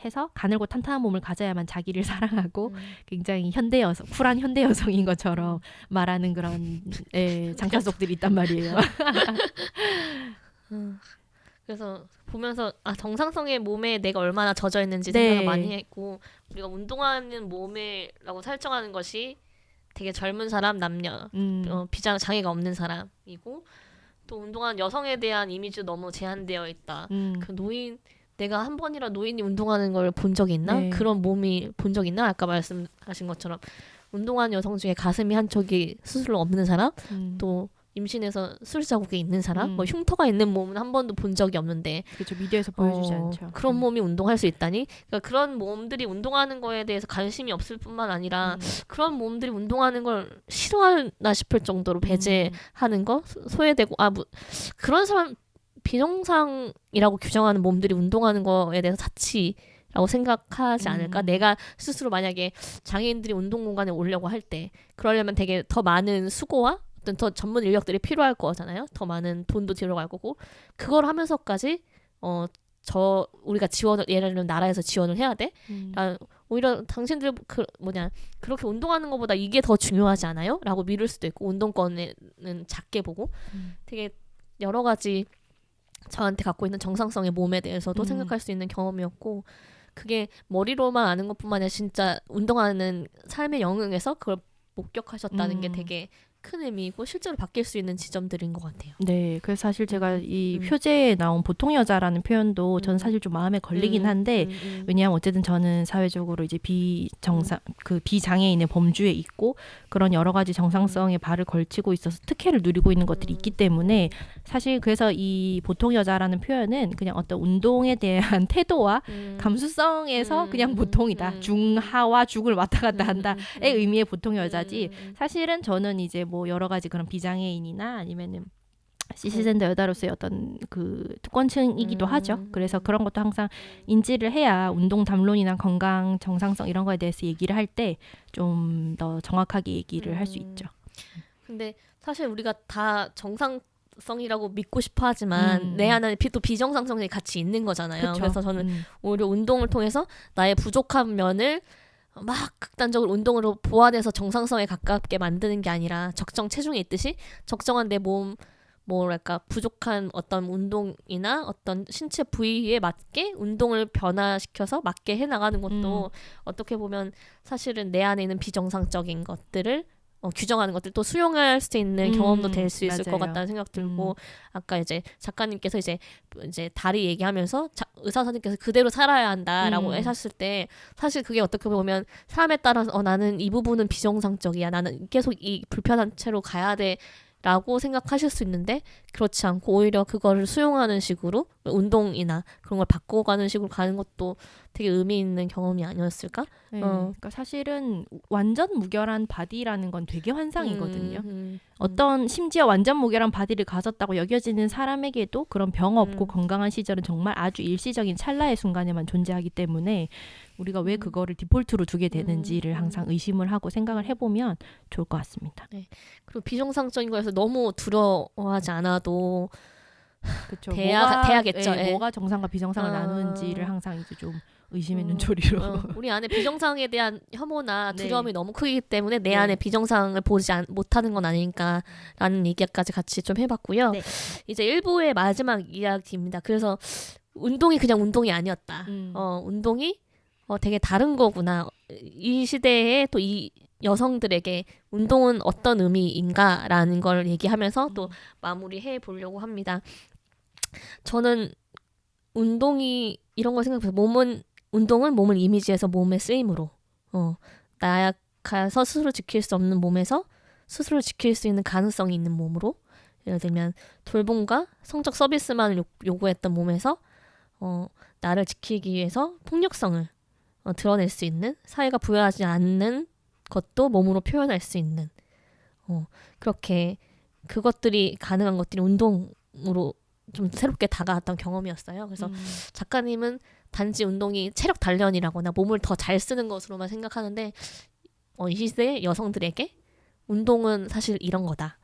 해서 가늘고 탄탄한 몸을 가져야만 자기를 사랑하고 굉장히 현대 여성, 쿨한 현대 여성인 것처럼 말하는 그런 장차속들이 있단 말이에요. 그래서 보면서 정상성의 몸에 내가 얼마나 젖어 있는지 네. 생각을 많이 했고, 우리가 운동하는 몸이라고 설정하는 것이 되게 젊은 사람, 남녀, 장애가 없는 사람이고, 또 운동하는 여성에 대한 이미지도 너무 제한되어 있다. 그 내가 한 번이라 노인이 운동하는 걸 본 적이 있나? 네. 그런 몸이 본 적 있나? 아까 말씀하신 것처럼 운동하는 여성 중에 가슴이 한쪽이 수술로 없는 사람, 또 임신해서 수술 자국이 있는 사람, 뭐 흉터가 있는 몸은 한 번도 본 적이 없는데, 그렇죠. 미디어에서 보여주지 않죠. 그런 몸이 운동할 수 있다니? 그러니까 그런 몸들이 운동하는 거에 대해서 관심이 없을 뿐만 아니라 그런 몸들이 운동하는 걸 싫어하나 싶을 정도로 배제하는 거, 소외되고 그런 사람 비정상이라고 규정하는 몸들이 운동하는 거에 대해서 사치라고 생각하지 않을까? 내가 스스로 만약에 장애인들이 운동 공간에 오려고 할 때 그러려면 되게 더 많은 수고와 어떤 더 전문 인력들이 필요할 거잖아요. 더 많은 돈도 들어갈 거고, 그걸 하면서까지 우리가 지원을, 예를 들면 나라에서 지원을 해야 돼? 오히려 당신들 그렇게 운동하는 것보다 이게 더 중요하지 않아요? 라고 미룰 수도 있고, 운동권은 작게 보고, 되게 여러 가지 저한테 갖고 있는 정상성의 몸에 대해서도 생각할 수 있는 경험이었고, 그게 머리로만 아는 것뿐만 아니라 진짜 운동하는 삶의 영역에서 그걸 목격하셨다는 게 되게 큰 의미이고 실제로 바뀔 수 있는 지점들인 것 같아요. 네, 그래서 사실 제가 이 표제에 나온 보통 여자라는 표현도 저는 사실 좀 마음에 걸리긴 한데, 왜냐하면 어쨌든 저는 사회적으로 이제 비장애인의 범주에 있고 그런 여러 가지 정상성의 발을 걸치고 있어서 특혜를 누리고 있는 것들이 있기 때문에, 사실 그래서 이 보통 여자라는 표현은 그냥 어떤 운동에 대한 태도와 감수성에서 그냥 보통이다, 중하와 중을 왔다 갔다 한다의 의미의 보통 여자지, 사실은 저는 이제 뭐 여러 가지 그런 비장애인이나 아니면은 시스젠더 여자로서의 어떤 그 특권층이기도 하죠. 그래서 그런 것도 항상 인지를 해야 운동 담론이나 건강 정상성 이런 거에 대해서 얘기를 할 때 좀 더 정확하게 얘기를 할 수 있죠. 근데 사실 우리가 다 정상성이라고 믿고 싶어 하지만 내 안에 또 비정상성이 같이 있는 거잖아요. 그쵸. 그래서 저는 오히려 운동을 통해서 나의 부족한 면을 막 극단적으로 운동으로 보완해서 정상성에 가깝게 만드는 게 아니라, 적정 체중에 있듯이 적정한 내 몸, 뭐랄까 부족한 어떤 운동이나 어떤 신체 부위에 맞게 운동을 변화시켜서 맞게 해나가는 것도 어떻게 보면 사실은 내 안에 있는 비정상적인 것들을 규정하는 것들 또 수용할 수 있는 경험도 될 수 있을 맞아요. 것 같다는 생각 들고, 아까 이제 작가님께서 이제 다리 얘기하면서 의사 선생님께서 그대로 살아야 한다라고 하셨을 때, 사실 그게 어떻게 보면 사람에 따라서 나는 이 부분은 비정상적이야, 나는 계속 이 불편한 채로 가야 돼 라고 생각하실 수 있는데, 그렇지 않고 오히려 그거를 수용하는 식으로 운동이나 그런 걸 바꿔가는 식으로 가는 것도 되게 의미 있는 경험이 아니었을까? 네, 그러니까 사실은 완전 무결한 바디라는 건 되게 환상이거든요. 어떤 심지어 완전 무결한 바디를 가졌다고 여겨지는 사람에게도 그런 병 없고 건강한 시절은 정말 아주 일시적인 찰나의 순간에만 존재하기 때문에 우리가 왜 그거를 디폴트로 두게 되는지를 항상 의심을 하고 생각을 해보면 좋을 것 같습니다. 네. 그리고 비정상적인 거에서 너무 두려워하지 않아도 그쵸. 돼야겠죠. 뭐가 정상과 비정상을 나누는지를 항상 이제 좀 의심의 눈초리로. 우리 안에 비정상에 대한 혐오나 네. 두려움이 너무 크기 때문에 내 네. 안에 비정상을 보지 못하는 건 아닐까라는 얘기까지 같이 좀 해봤고요. 네. 이제 1부의 마지막 이야기입니다. 그래서 운동이 그냥 운동이 아니었다. 운동이 되게 다른 거구나. 이 시대에 또 이 여성들에게 운동은 어떤 의미인가라는 걸 얘기하면서 또 마무리해 보려고 합니다. 저는 운동이 이런 걸 생각해서 운동은 몸을 이미지해서 몸의 쓰임으로 나약해서 스스로 지킬 수 없는 몸에서 스스로 지킬 수 있는 가능성이 있는 몸으로, 예를 들면 돌봄과 성적 서비스만 요구했던 몸에서 나를 지키기 위해서 폭력성을 드러낼 수 있는, 사회가 부여하지 않는 것도 몸으로 표현할 수 있는, 그렇게 그것들이 가능한 것들이 운동으로 좀 새롭게 다가왔던 경험이었어요. 그래서 작가님은 단지 운동이 체력 단련이라거나 몸을 더 잘 쓰는 것으로만 생각하는데, 이 시대 여성들에게 운동은 사실 이런 거다.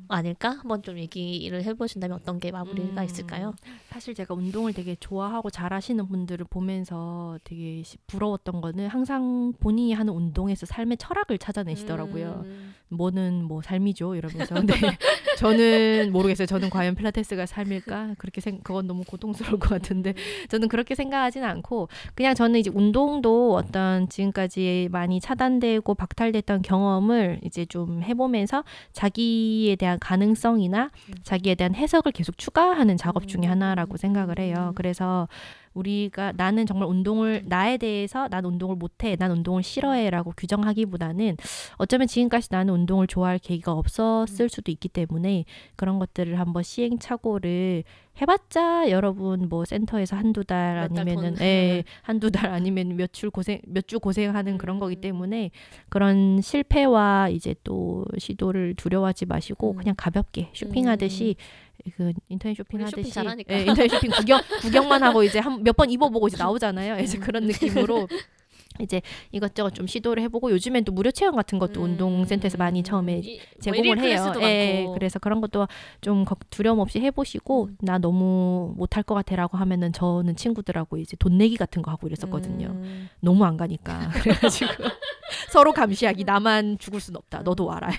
아닐까? 한번 좀 얘기를 해보신다면 어떤 게 마무리가 있을까요? 사실 제가 운동을 되게 좋아하고 잘하시는 분들을 보면서 되게 부러웠던 거는 항상 본인이 하는 운동에서 삶의 철학을 찾아내시더라고요. 뭐는 뭐 삶이죠 이러면서. 근데 저는 모르겠어요. 저는 과연 필라테스가 삶일까? 그렇게 그건 너무 고통스러울 것 같은데 저는 그렇게 생각하지는 않고 그냥 저는 이제 운동도 어떤 지금까지 많이 차단되고 박탈됐던 경험을 이제 좀 해보면서 자기에 대한 가능성이나 자기에 대한 해석을 계속 추가하는 작업 중에 하나라고 생각을 해요. 그래서 우리가 나는 정말 운동을 나에 대해서 난 운동을 못해, 난 운동을 싫어해라고 규정하기보다는 어쩌면 지금까지 나는 운동을 좋아할 계기가 없었을 수도 있기 때문에 그런 것들을 한번 시행착오를 해봤자 여러분 뭐 센터에서 한두 달 아니면은 한두 달 아니면 몇 주 고생하는 그런 거기 때문에 그런 실패와 이제 또 시도를 두려워하지 마시고 그냥 가볍게 쇼핑하듯이 그 인터넷 쇼핑하듯이 쇼핑 잘하니까. 인터넷 쇼핑 구경만 하고 이제 몇 번 입어보고 이제 나오잖아요. 이제 그런 느낌으로 이제 이것저것 좀 시도를 해보고 요즘엔 또 무료 체험 같은 것도 운동센터에서 많이 처음에 제공을 해요. 그래서 그런 것도 좀 두려움 없이 해보시고 나 너무 못할 것 같아라고 하면은 저는 친구들하고 이제 돈 내기 같은 거 하고 이랬었거든요. 너무 안 가니까 그래가지고 서로 감시하기 나만 죽을 순 없다. 너도 와라.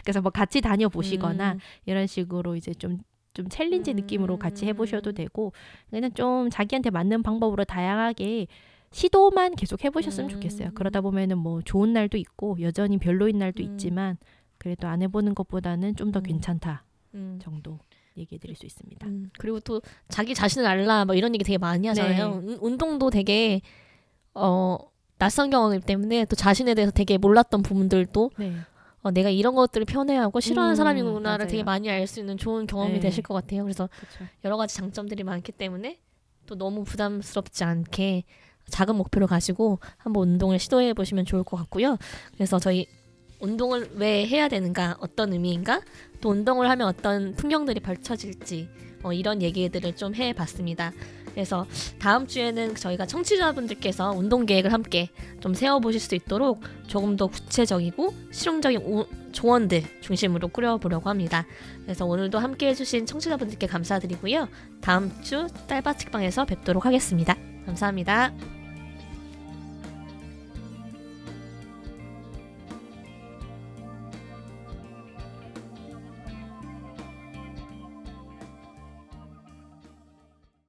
그래서 뭐 같이 다녀보시거나 이런 식으로 이제 좀 챌린지 느낌으로 같이 해보셔도 되고 그냥 좀 자기한테 맞는 방법으로 다양하게 시도만 계속 해보셨으면 좋겠어요. 그러다 보면은 뭐 좋은 날도 있고 여전히 별로인 날도 있지만 그래도 안 해보는 것보다는 좀 더 괜찮다 정도 얘기해드릴 수 있습니다. 그리고 또 자기 자신을 알라 뭐 이런 얘기 되게 많이 하잖아요. 운동도 되게 낯선 경험이기 때문에 또 자신에 대해서 되게 몰랐던 부분들도 내가 이런 것들을 편애하고 싫어하는 사람이구나를 맞아요. 되게 많이 알 수 있는 좋은 경험이 되실 것 같아요. 그래서 그쵸. 여러 가지 장점들이 많기 때문에 또 너무 부담스럽지 않게 작은 목표를 가지고 한번 운동을 시도해 보시면 좋을 것 같고요. 그래서 저희 운동을 왜 해야 되는가, 어떤 의미인가, 또 운동을 하면 어떤 풍경들이 펼쳐질지 이런 얘기들을 좀 해봤습니다. 그래서 다음 주에는 저희가 청취자분들께서 운동 계획을 함께 좀 세워보실 수 있도록 조금 더 구체적이고 실용적인 조언들 중심으로 꾸려보려고 합니다. 그래서 오늘도 함께 해주신 청취자분들께 감사드리고요. 다음 주 딸바 책방에서 뵙도록 하겠습니다. 감사합니다.